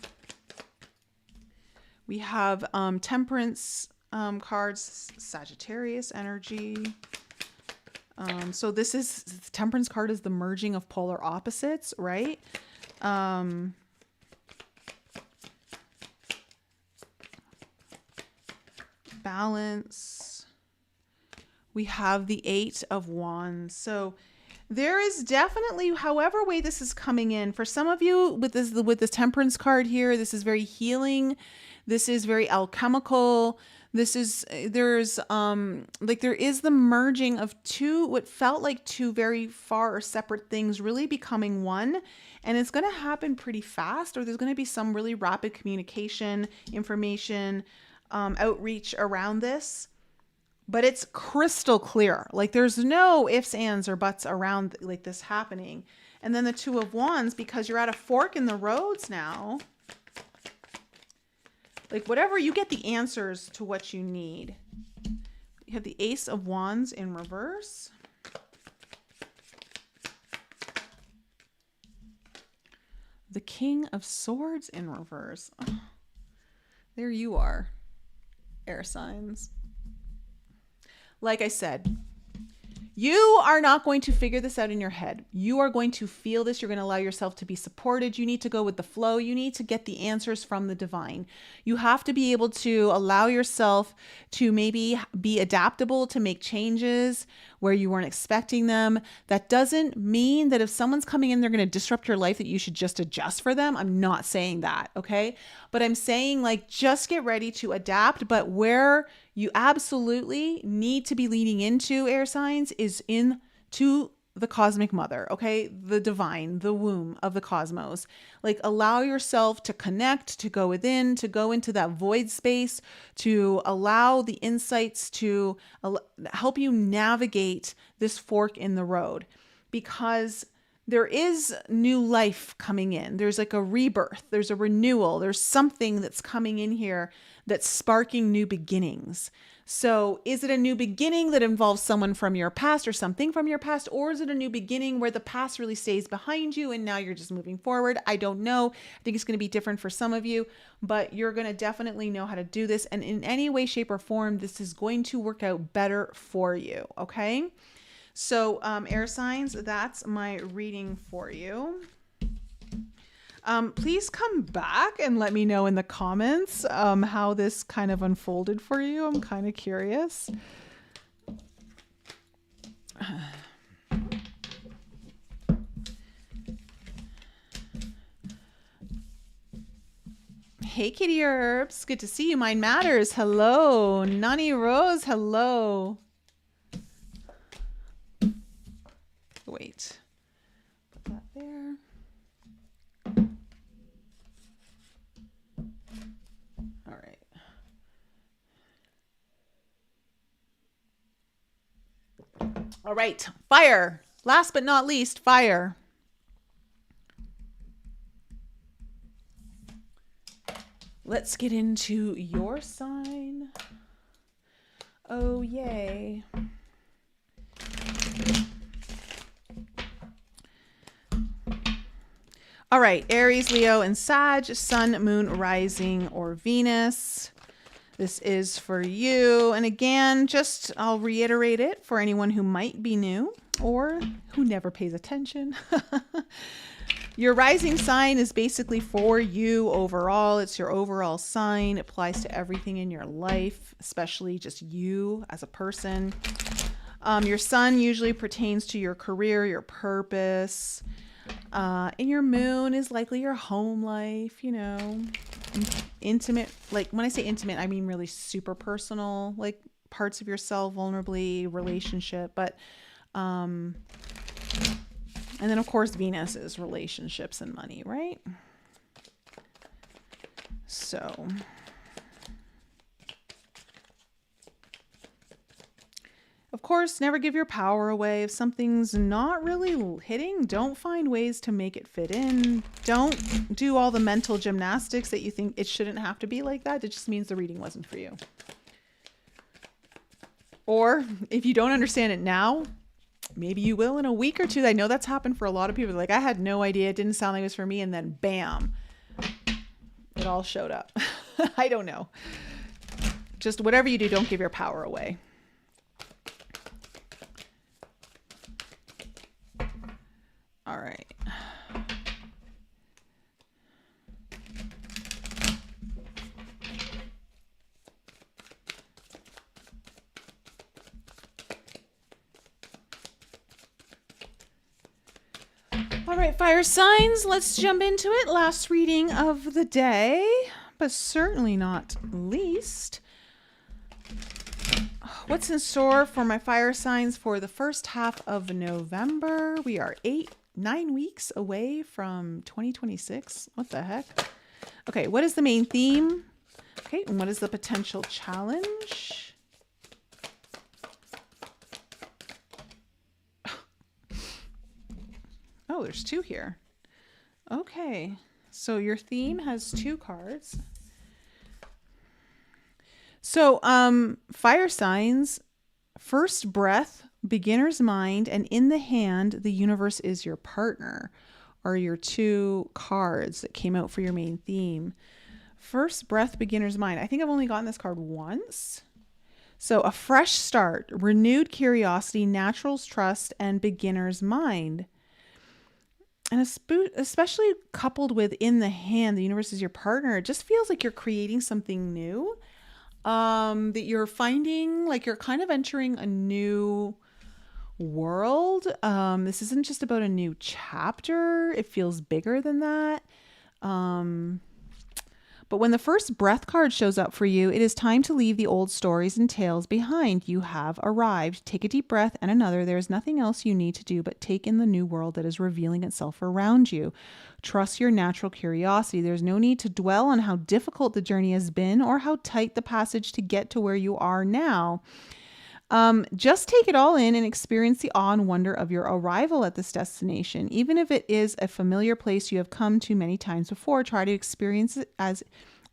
We have, Temperance, cards, Sagittarius energy. So this is, Temperance card is the merging of polar opposites, right? Balance. We have the Eight of Wands. So there is definitely, however way this is coming in, for some of you with this Temperance card here, this is very healing. This is very alchemical. This is, there is the merging of what felt like two very far or separate things really becoming one. And it's going to happen pretty fast, or there's going to be some really rapid communication, information, outreach around this. But it's crystal clear. Like there's no ifs, ands, or buts around like this happening. And then the Two of Wands, because you're at a fork in the roads now. Like whatever, you get the answers to what you need. You have the Ace of Wands in reverse. The King of Swords in reverse. Oh, there you are, air signs. Like I said, you are not going to figure this out in your head. You are going to feel this. You're going to allow yourself to be supported. You need to go with the flow. You need to get the answers from the divine. You have to be able to allow yourself to maybe be adaptable, to make changes where you weren't expecting them. That doesn't mean that if someone's coming in, they're going to disrupt your life, that you should just adjust for them. I'm not saying that, okay? But I'm saying like just get ready to adapt, but where you absolutely need to be leaning into, air signs, is into the cosmic mother, okay? The divine, the womb of the cosmos. Like allow yourself to connect, to go within, to go into that void space, to allow the insights to help you navigate this fork in the road, because there is new life coming in. There's like a rebirth. There's a renewal. There's something that's coming in here that's sparking new beginnings. So is it a new beginning that involves someone from your past or something from your past? Or is it a new beginning where the past really stays behind you and now you're just moving forward? I don't know. I think it's going to be different for some of you, but you're going to definitely know how to do this. And in any way, shape, or form, this is going to work out better for you. Okay. So, air signs, that's my reading for you. Please come back and let me know in the comments how this kind of unfolded for you. I'm kind of curious. Hey, Kitty Herbs. Good to see you. Mind Matters. Hello. Nani Rose. Hello. Wait. Put that there. All right. All right. Fire. Last but not least, fire. Let's get into your sign. Oh, yay. All right, Aries, Leo, and Sag, Sun, Moon, Rising, or Venus. This is for you. And again, just I'll reiterate it for anyone who might be new or who never pays attention. Your rising sign is basically for you overall. It's your overall sign. It applies to everything in your life, especially just you as a person. Your sun usually pertains to your career, your purpose. And your moon is likely your home life, intimate. Like when I say intimate, I mean really super personal, like parts of yourself, vulnerably, relationship. But, and then of course, Venus is relationships and money, right? So, of course, never give your power away. If something's not really hitting, don't find ways to make it fit in. Don't do all the mental gymnastics that you think it shouldn't have to be like that. It just means the reading wasn't for you. Or if you don't understand it now, maybe you will in a week or two. I know that's happened for a lot of people. Like, I had no idea. It didn't sound like it was for me. And then bam, it all showed up. I don't know. Just whatever you do, don't give your power away. All right. All right, fire signs, let's jump into it. Last reading of the day, but certainly not least. What's in store for my fire signs for the first half of November? We are 9 weeks away from 2026. What the heck? Okay, what is the main theme? Okay, and what is the potential challenge? Oh, there's two here. Okay, so your theme has 2 cards. So, fire signs, first breath, beginner's mind, and in the hand, the universe is your partner, are your 2 cards that came out for your main theme. First breath, beginner's mind. I think I've only gotten this card once. So a fresh start, renewed curiosity, natural trust, and beginner's mind. And especially coupled with in the hand, the universe is your partner. It just feels like you're creating something new. That you're finding, like you're kind of entering a new world. This isn't just about a new chapter. It feels bigger than that. But when the first breath card shows up for you, it is time to leave the old stories and tales behind. You have arrived. Take a deep breath and another. There is nothing else you need to do but take in the new world that is revealing itself around you. Trust your natural curiosity. There's no need to dwell on how difficult the journey has been or how tight the passage to get to where you are now. Just take it all in and experience the awe and wonder of your arrival at this destination. Even if it is a familiar place you have come to many times before, try to experience it as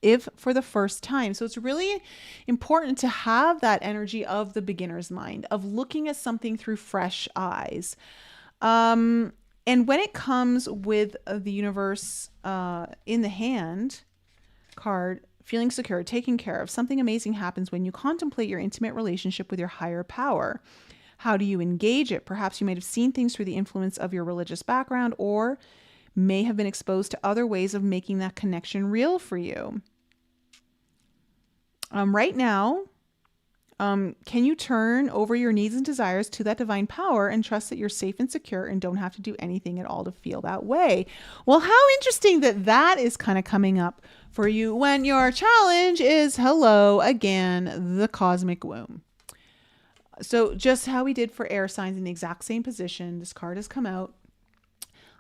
if for the first time. So it's really important to have that energy of the beginner's mind, of looking at something through fresh eyes. And when it comes with the universe in the hand card, feeling secure, taken care of, something amazing happens when you contemplate your intimate relationship with your higher power. How do you engage it? Perhaps you might have seen things through the influence of your religious background or may have been exposed to other ways of making that connection real for you. Right now, can you turn over your needs and desires to that divine power and trust that you're safe and secure and don't have to do anything at all to feel that way? Well, how interesting that that is kind of coming up for you when your challenge is, hello again, the cosmic womb. So just how we did for air signs in the exact same position, this card has come out.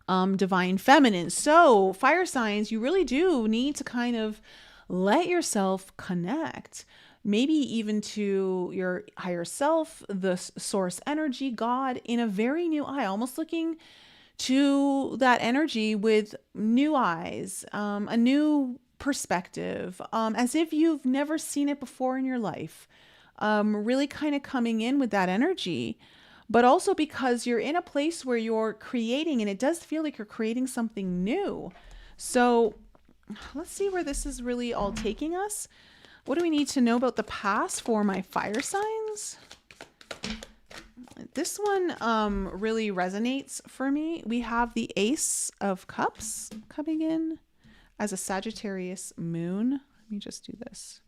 Divine feminine. So fire signs, you really do need to kind of let yourself connect, maybe even to your higher self, the source energy, God, in a very new eye, almost looking to that energy with new eyes, a new perspective, as if you've never seen it before in your life. Really kind of coming in with that energy, but also because you're in a place where you're creating, and it does feel like you're creating something new. So let's see where this is really all taking us. What do we need to know about the past for my fire signs? This one really resonates for me. We have the Ace of Cups coming in as a Sagittarius moon. Let me just do this.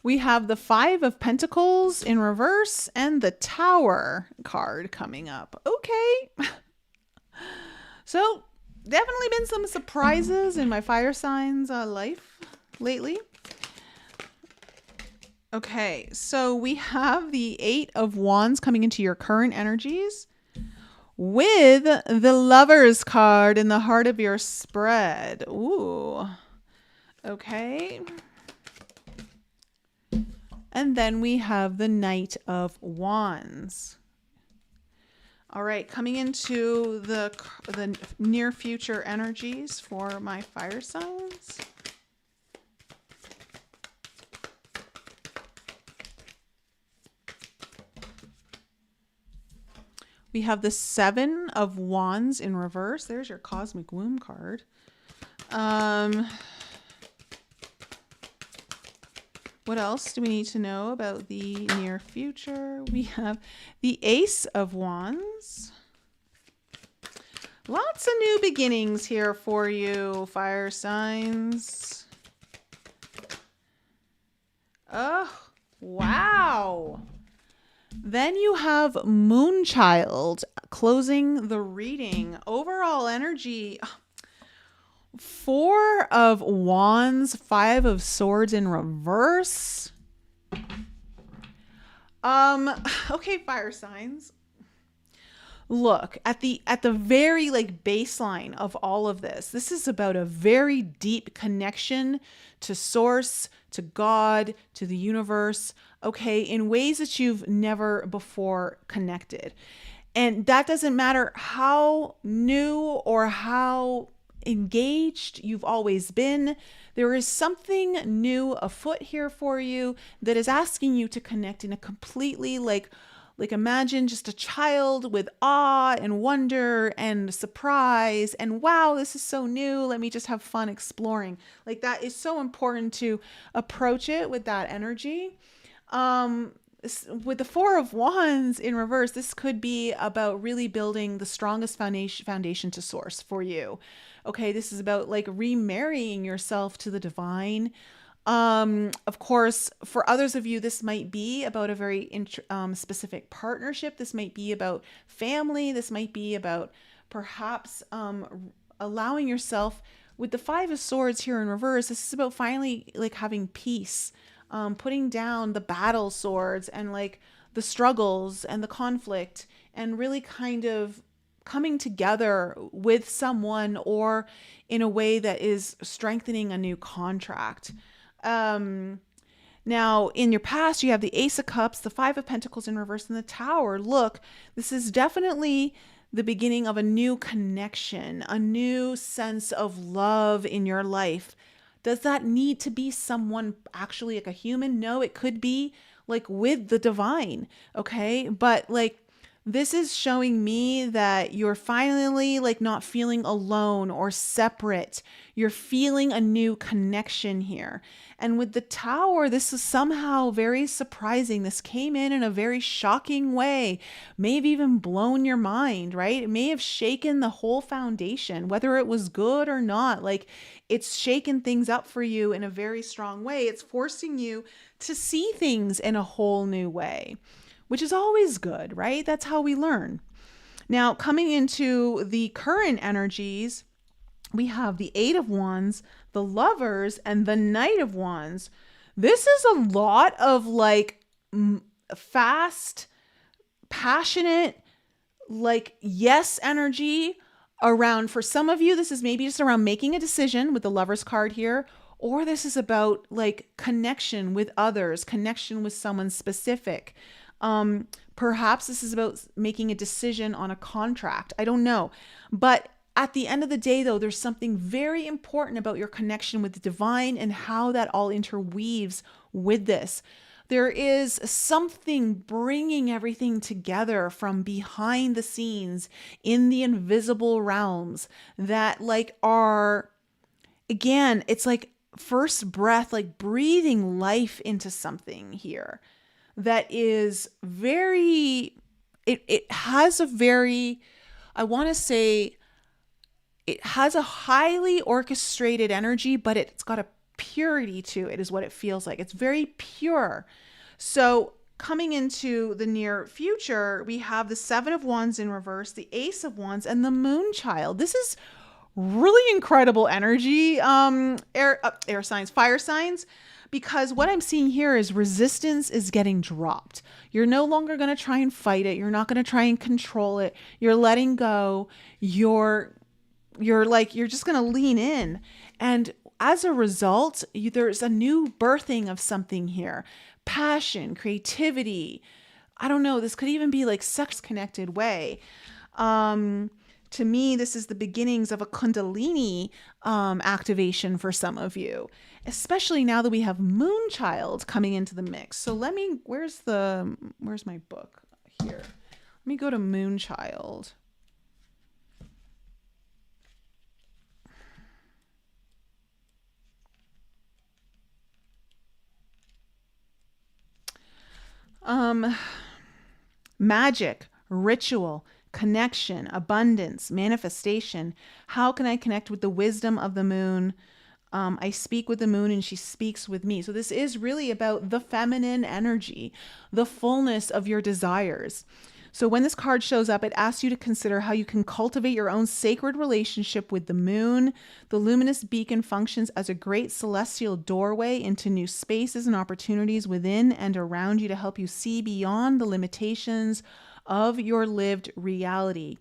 We have the Five of Pentacles in reverse and the Tower card coming up. Okay. So definitely been some surprises in my fire signs life lately. Okay, so we have the Eight of Wands coming into your current energies with the Lovers card in the heart of your spread. Ooh. Okay. And then we have the Knight of Wands. All right, coming into the near future energies for my fire signs. We have the Seven of Wands in reverse. There's your Cosmic Womb card. What else do we need to know about the near future? We have the Ace of Wands. Lots of new beginnings here for you, fire signs. Oh, wow. Then you have Moonchild closing the reading. Overall energy, Four of Wands, Five of Swords in reverse. Okay, fire signs. Look, at the very baseline of all of this, this is about a very deep connection to source, to God, to the universe, okay, in ways that you've never before connected. And that doesn't matter how new or how engaged you've always been. There is something new afoot here for you that is asking you to connect in a completely like imagine just a child with awe and wonder and surprise and wow, this is so new. Let me just have fun exploring. Like that is so important to approach it with that energy. With the Four of Wands in reverse, this could be about really building the strongest foundation to source for you. Okay, this is about remarrying yourself to the divine. Of course, for others of you, this might be about a very specific partnership. This might be about family. This might be about perhaps allowing yourself with the Five of Swords here in reverse. This is about finally having peace, putting down the battle swords and the struggles and the conflict, and really kind of coming together with someone or in a way that is strengthening a new contract. Now, in your past, you have the Ace of Cups, the Five of Pentacles in reverse, and the Tower. Look, this is definitely the beginning of a new connection, a new sense of love in your life. Does that need to be someone actually a human? No, it could be with the divine. Okay. But this is showing me that you're finally not feeling alone or separate. You're feeling a new connection here. And with the Tower, this is somehow very surprising. This came in a very shocking way, may have even blown your mind, right? It may have shaken the whole foundation, whether it was good or not. It's shaken things up for you in a very strong way. It's forcing you to see things in a whole new way, which is always good, right? That's how we learn. Now, coming into the current energies, we have the Eight of Wands, the Lovers, and the Knight of Wands. This is a lot of fast, passionate, yes energy around. For some of you, this is maybe just around making a decision with the Lovers card here, or this is about connection with others, connection with someone specific. Perhaps this is about making a decision on a contract. I don't know. But at the end of the day, though, there's something very important about your connection with the divine and how that all interweaves with this. There is something bringing everything together from behind the scenes in the invisible realms that like are, again, it's like first breath, like breathing life into something here that is very, it has a very, I want to say, it has a highly orchestrated energy, but it's got a purity to it, is what it feels like. It's very pure. So coming into the near future, we have the Seven of Wands in reverse, the Ace of Wands, and the Moon Child. This is really incredible energy, air signs, fire signs, because what I'm seeing here is resistance is getting dropped. You're no longer going to try and fight it. You're not going to try and control it. You're letting go. You're just going to lean in. And as a result, there's a new birthing of something here. Passion, creativity. I don't know. This could even be like sex connected way. To me, this is the beginnings of a Kundalini activation for some of you, especially now that we have Moonchild coming into the mix. So where's my book here? Let me go to Moonchild. Magic, ritual, connection, abundance, manifestation. How can I connect with the wisdom of the moon? I speak with the moon and she speaks with me. So this is really about the feminine energy, the fullness of your desires. So when this card shows up, it asks you to consider how you can cultivate your own sacred relationship with the moon. The luminous beacon functions as a great celestial doorway into new spaces and opportunities within and around you to help you see beyond the limitations of your lived reality.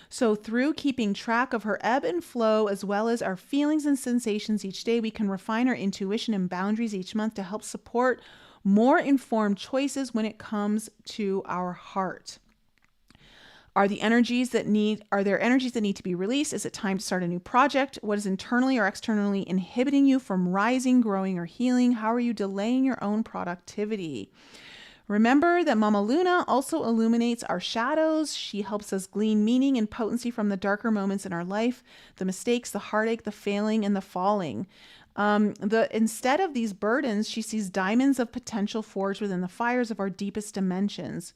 So through keeping track of her ebb and flow, as well as our feelings and sensations each day, we can refine our intuition and boundaries each month to help support more informed choices when it comes to our heart. Are there energies that need to be released? Is it time to start a new project? What is internally or externally inhibiting you from rising, growing, or healing? How are you delaying your own productivity? Remember that Mama Luna also illuminates our shadows. She helps us glean meaning and potency from the darker moments in our life, the mistakes, the heartache, the failing, and the falling. Instead of these burdens, she sees diamonds of potential forged within the fires of our deepest dimensions,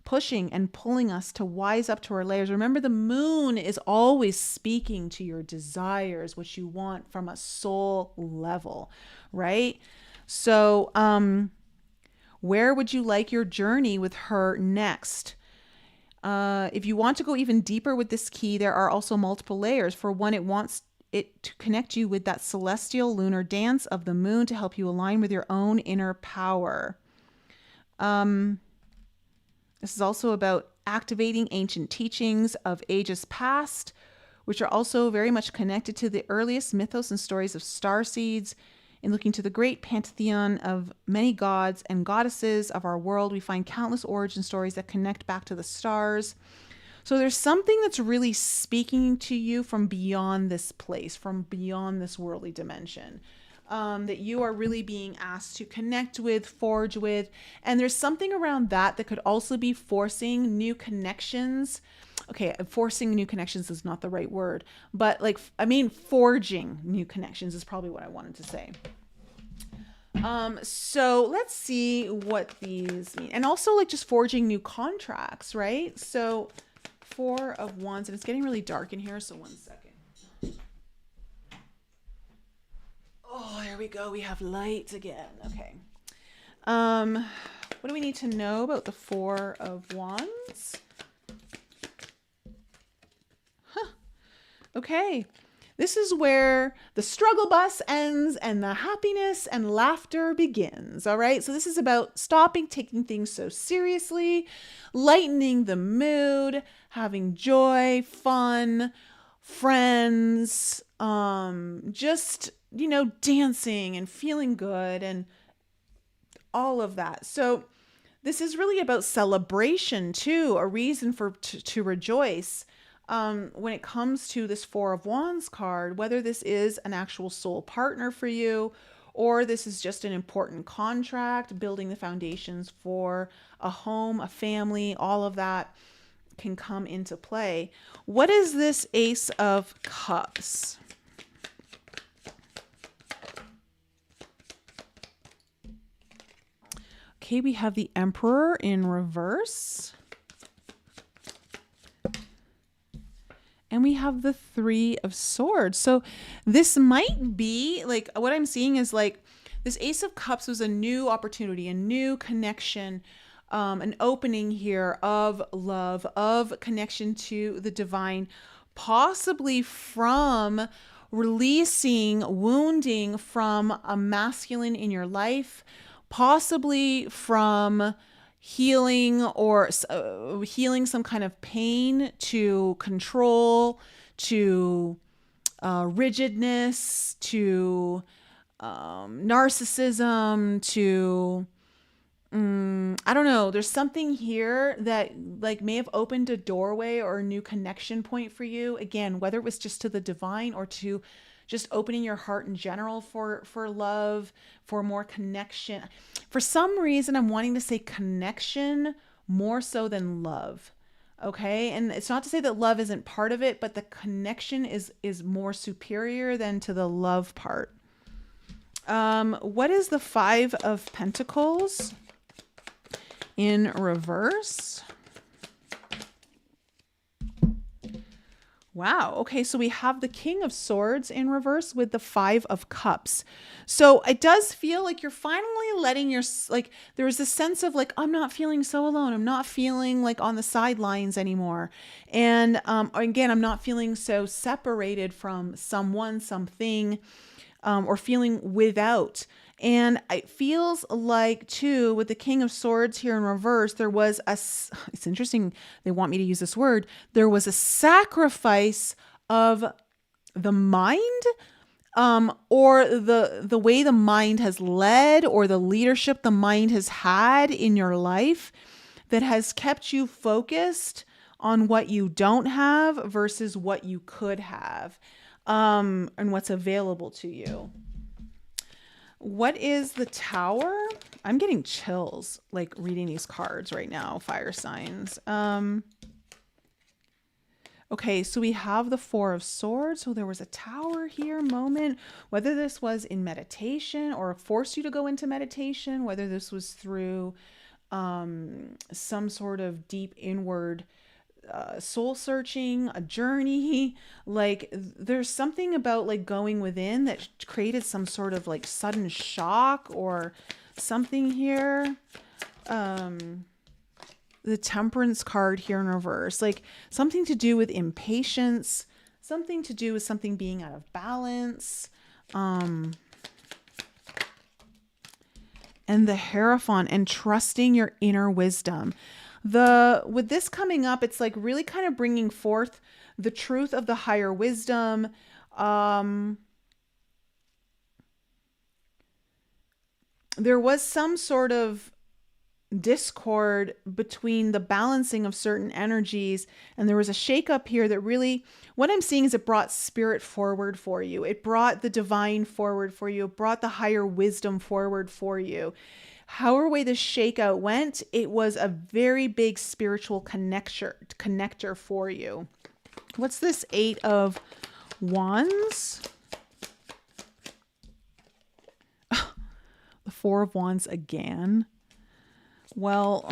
pushing and pulling us to wise up to our layers. Remember, the moon is always speaking to your desires, what you want from a soul level, right? So, where would you like your journey with her next? If you want to go even deeper with this key, there are also multiple layers. For one, it wants it to connect you with that celestial lunar dance of the moon to help you align with your own inner power. This is also about activating ancient teachings of ages past, which are also very much connected to the earliest mythos and stories of starseeds. In looking to the great pantheon of many gods and goddesses of our world, we find countless origin stories that connect back to the stars. So there's something that's really speaking to you from beyond this place, from beyond this worldly dimension, that you are really being asked to connect with, forge with. And there's something around that could also be forcing new connections. Okay, forcing new connections is not the right word, but forging new connections is probably what I wanted to say. So let's see what these mean. And also just forging new contracts, right? So 4 of Wands, and it's getting really dark in here, so 1 second. Oh, there we go. We have light again. Okay. What do we need to know about the 4 of Wands? Okay. This is where the struggle bus ends and the happiness and laughter begins. All right. So this is about stopping taking things so seriously, lightening the mood, having joy, fun, friends, just, dancing and feeling good and all of that. So this is really about celebration too, a reason to rejoice. When it comes to this 4 of Wands card, whether this is an actual soul partner for you, or this is just an important contract, building the foundations for a home, a family, all of that can come into play. What is this Ace of Cups? Okay, we have the Emperor in reverse. And we have the Three of Swords. So this might be like, what I'm seeing is like this Ace of Cups was a new opportunity, a new connection, an opening here of love, of connection to the divine, possibly from releasing wounding from a masculine in your life, possibly from healing or healing some kind of pain, to control, to rigidness, to narcissism, to I don't know. There's something here that like may have opened a doorway or a new connection point for you. Again, whether it was just to the divine or to just opening your heart in general for love, for more connection. For some reason, I'm wanting to say connection more so than love. Okay. And it's not to say that love isn't part of it, but the connection is more superior than to the love part. What is the Five of Pentacles in reverse? Wow. Okay. So we have the King of Swords in reverse with the Five of Cups. So it does feel like you're finally letting your, like, there was this sense of like, I'm not feeling so alone. I'm not feeling like on the sidelines anymore. And again, I'm not feeling so separated from someone, something, or feeling without. And it feels like, too, with the King of Swords here in reverse, there was it's interesting, they want me to use this word, there was a sacrifice of the mind, or the way the mind has led, or the leadership the mind has had in your life that has kept you focused on what you don't have versus what you could have, and what's available to you. What is the Tower? I'm getting chills like reading these cards right now, fire signs. Okay, so we have the Four of Swords. So there was a Tower here moment, whether this was in meditation or forced you to go into meditation, whether this was through some sort of deep inward soul searching, a journey. Like there's something about like going within that created some sort of like sudden shock or something here. The Temperance card here in reverse, like something to do with impatience, something to do with something being out of balance. And the Hierophant, and trusting your inner wisdom. With this coming up, it's like really kind of bringing forth the truth of the higher wisdom. There was some sort of discord between the balancing of certain energies, and there was a shakeup here that really, what I'm seeing is it brought spirit forward for you. It brought the divine forward for you. It brought the higher wisdom forward for you. However way the shakeout went, it was a very big spiritual connector for you. What's this Eight of Wands? The Four of Wands again. Well,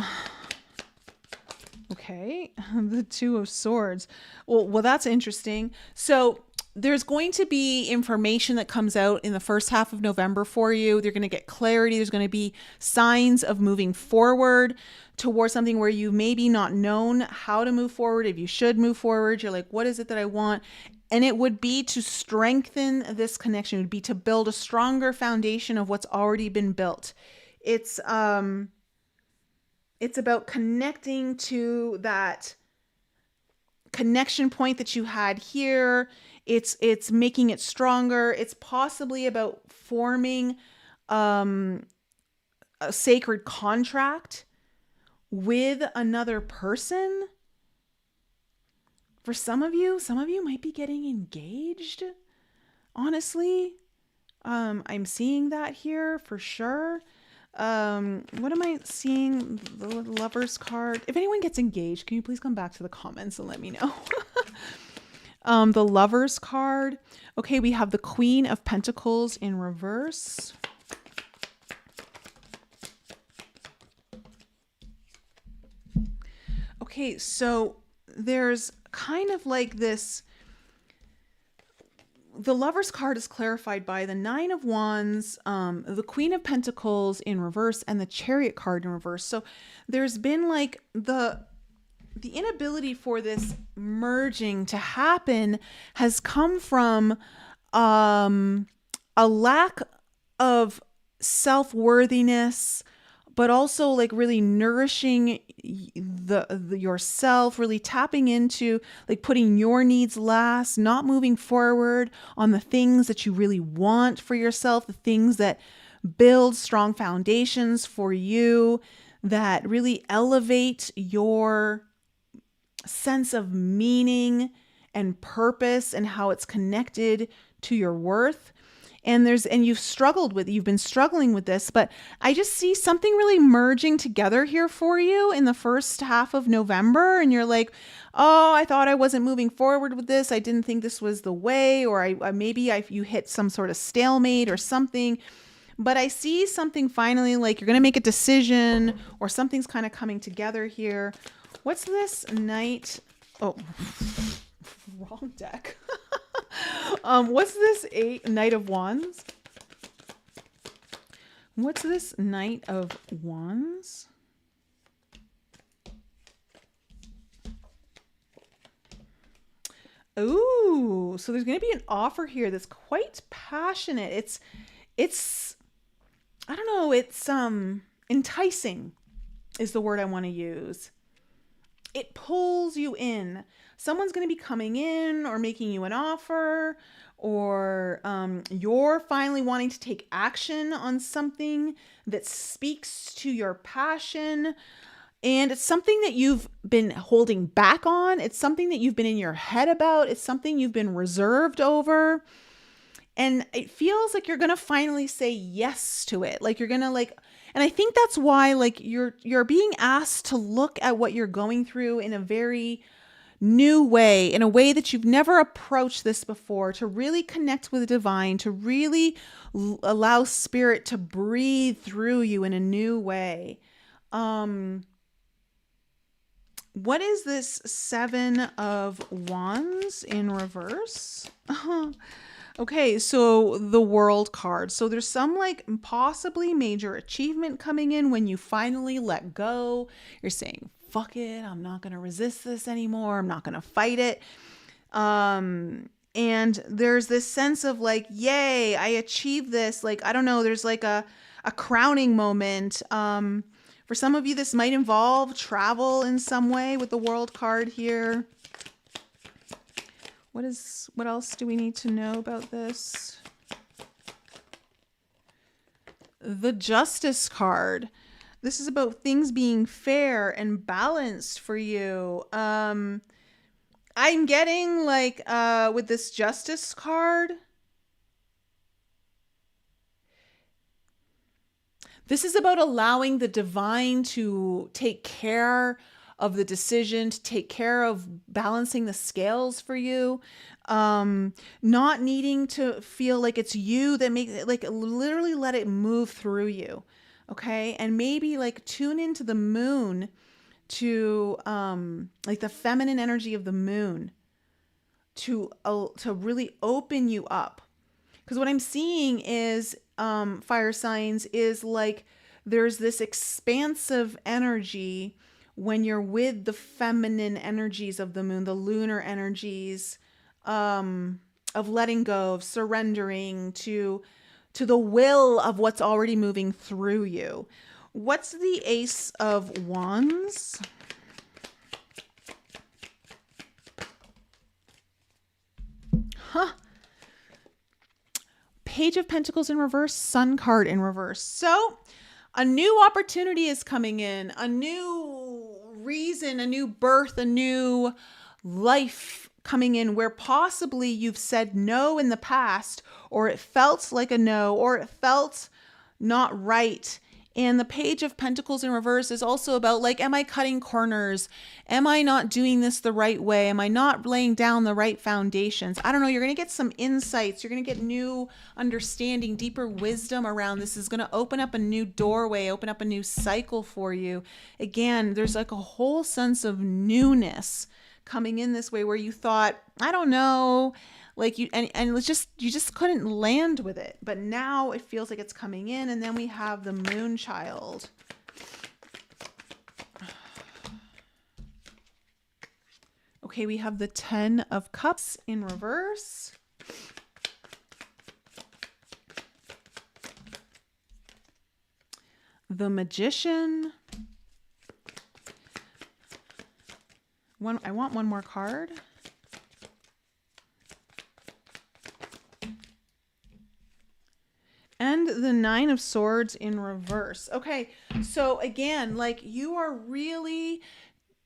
okay. The Two of Swords. Well, that's interesting. So there's going to be information that comes out in the first half of November for you. They're going to get clarity. There's going to be signs of moving forward towards something where you maybe not known how to move forward. If you should move forward, you're like, what is it that I want? And it would be to strengthen this connection. It would be to build a stronger foundation of what's already been built. It's about connecting to that connection point that you had here. It's making it stronger. It's possibly about forming a sacred contract with another person. For some of you might be getting engaged, honestly. I'm seeing that here for sure. What am I seeing? The Lover's card. If anyone gets engaged, can you please come back to the comments and let me know? The Lover's card. Okay, we have the Queen of Pentacles in reverse. Okay, so there's kind of like this. The Lover's card is clarified by the Nine of Wands, the Queen of Pentacles in reverse, and the Chariot card in reverse. So there's been like the inability for this merging to happen has come from a lack of self-worthiness, but also like really nourishing the yourself, really tapping into like putting your needs last, not moving forward on the things that you really want for yourself, the things that build strong foundations for you, that really elevate your sense of meaning and purpose and how it's connected to your worth. And you've been struggling with this, but I just see something really merging together here for you in the first half of November. And you're like, oh, I thought I wasn't moving forward with this. I didn't think this was the way, or you hit some sort of stalemate or something. But I see something finally, like you're going to make a decision or something's kind of coming together here. What's this Knight? Oh, wrong deck. What's this Knight of Wands? What's this Knight of Wands? Ooh, so there's going to be an offer here that's quite passionate. It's I don't know, it's enticing is the word I want to use. It pulls you in. Someone's going to be coming in or making you an offer, or you're finally wanting to take action on something that speaks to your passion. And it's something that you've been holding back on. It's something that you've been in your head about. It's something you've been reserved over. And it feels like you're going to finally say yes to it. Like you're going to and I think that's why like you're being asked to look at what you're going through in a very new way, in a way that you've never approached this before, to really connect with the divine, to really allow spirit to breathe through you in a new way. What is this Seven of Wands in reverse? Okay, so the World card. So there's some like possibly major achievement coming in when you finally let go. You're saying, fuck it, I'm not going to resist this anymore. I'm not going to fight it. And there's this sense of like, yay, I achieved this. Like, I don't know, there's like a crowning moment. For some of you, this might involve travel in some way with the World card here. What else do we need to know about this? The Justice card. This is about things being fair and balanced for you. I'm getting like with this Justice card, this is about allowing the divine to take care of the decision, to take care of balancing the scales for you, not needing to feel like it's you that makes it, like literally let it move through you. Okay. And maybe like tune into the moon, to like the feminine energy of the moon, to really open you up. Because what I'm seeing is fire signs is like there's this expansive energy when you're with the feminine energies of the moon, the lunar energies, of letting go, of surrendering to the will of what's already moving through you. What's the Ace of Wands? Page of Pentacles in reverse, Sun card in reverse. So a new opportunity is coming in, a new reason, a new birth, a new life coming in where possibly you've said no in the past, or it felt like a no, or it felt not right. And the Page of Pentacles in reverse is also about like, am I cutting corners? Am I not doing this the right way? Am I not laying down the right foundations? I don't know. You're going to get some insights. You're going to get new understanding, deeper wisdom around this. Is going to open up a new doorway, open up a new cycle for you. Again, there's like a whole sense of newness coming in this way where you thought, I don't know, like you, and it's just, you just couldn't land with it. But now it feels like it's coming in. And then we have the Moon Child. Okay, we have the 10 of Cups in reverse. The Magician. I want one more card. And the 9 of Swords in reverse. Okay, so again, like you are really,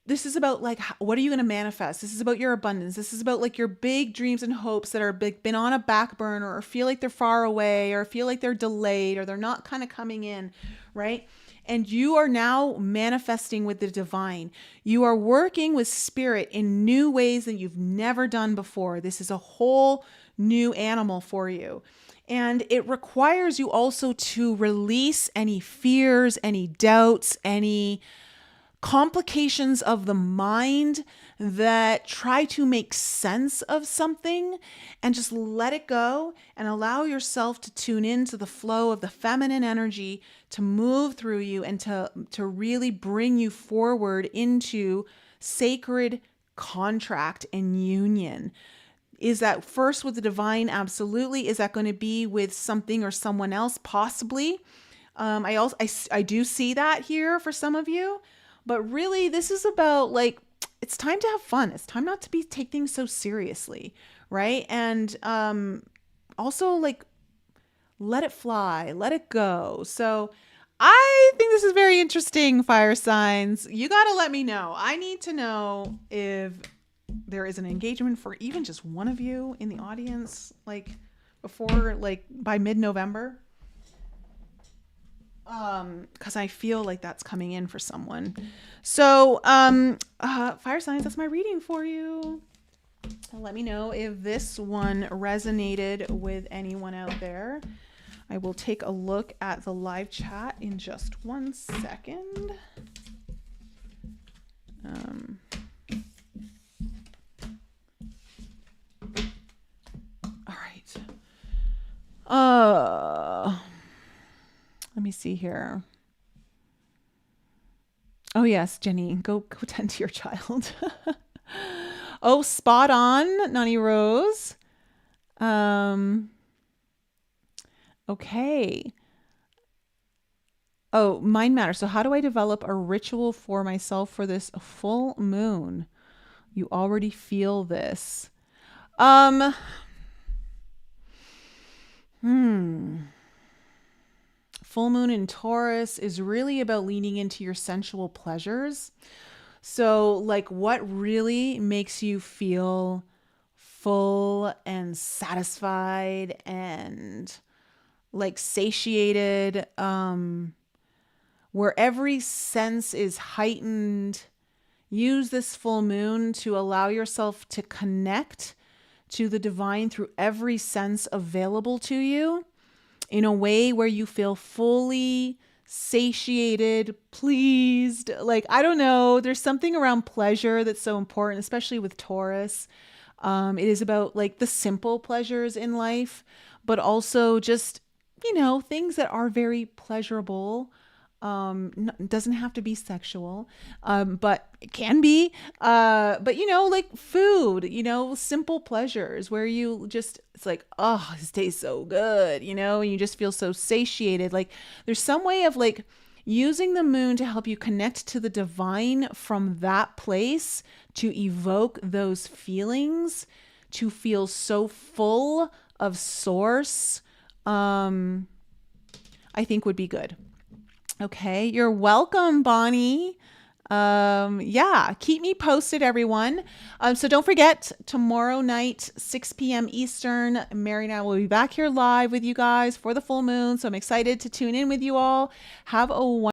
this is about like, what are you going to manifest? This is about your abundance. This is about like your big dreams and hopes that are been on a back burner, or feel like they're far away, or feel like they're delayed, or they're not kind of coming in, right? And you are now manifesting with the divine. You are working with spirit in new ways that you've never done before. This is a whole new animal for you. And it requires you also to release any fears, any doubts, any complications of the mind that try to make sense of something, and just let it go and allow yourself to tune into the flow of the feminine energy to move through you and to really bring you forward into sacred contract and union. Is that first with the divine? Absolutely. Is that going to be with something or someone else? Possibly. I do see that here for some of you, but really this is about like, it's time to have fun. It's time not to take things so seriously, right? And also like, let it fly, let it go. So I think this is very interesting, fire signs. You got to let me know. I need to know if there is an engagement for even just one of you in the audience, like before, like by mid-November. Because I feel like that's coming in for someone. So, fire signs, that's my reading for you. Let me know if this one resonated with anyone out there. I will take a look at the live chat in just 1 second. All right. Let me see here. Oh yes, Jenny, go tend to your child. Oh, spot on, Nani Rose. Okay. Oh, mind matter. So how do I develop a ritual for myself for this full moon? You already feel this. Full moon in Taurus is really about leaning into your sensual pleasures. So like what really makes you feel full and satisfied and like satiated, where every sense is heightened. Use this full moon to allow yourself to connect to the divine through every sense available to you in a way where you feel fully satiated, pleased. Like, I don't know, there's something around pleasure that's so important, especially with Taurus. It is about like the simple pleasures in life, but also just, you know, things that are very pleasurable. Doesn't have to be sexual, but it can be. But you know, like food, you know, simple pleasures where you just, it's like, oh, this tastes so good, you know, and you just feel so satiated. Like there's some way of like using the moon to help you connect to the divine from that place, to evoke those feelings, to feel so full of source, I think would be good. Okay, you're welcome, Bonnie. Yeah, keep me posted, everyone. So don't forget, tomorrow night, 6 p.m. Eastern, Mary and I will be back here live with you guys for the full moon. So I'm excited to tune in with you all. Have a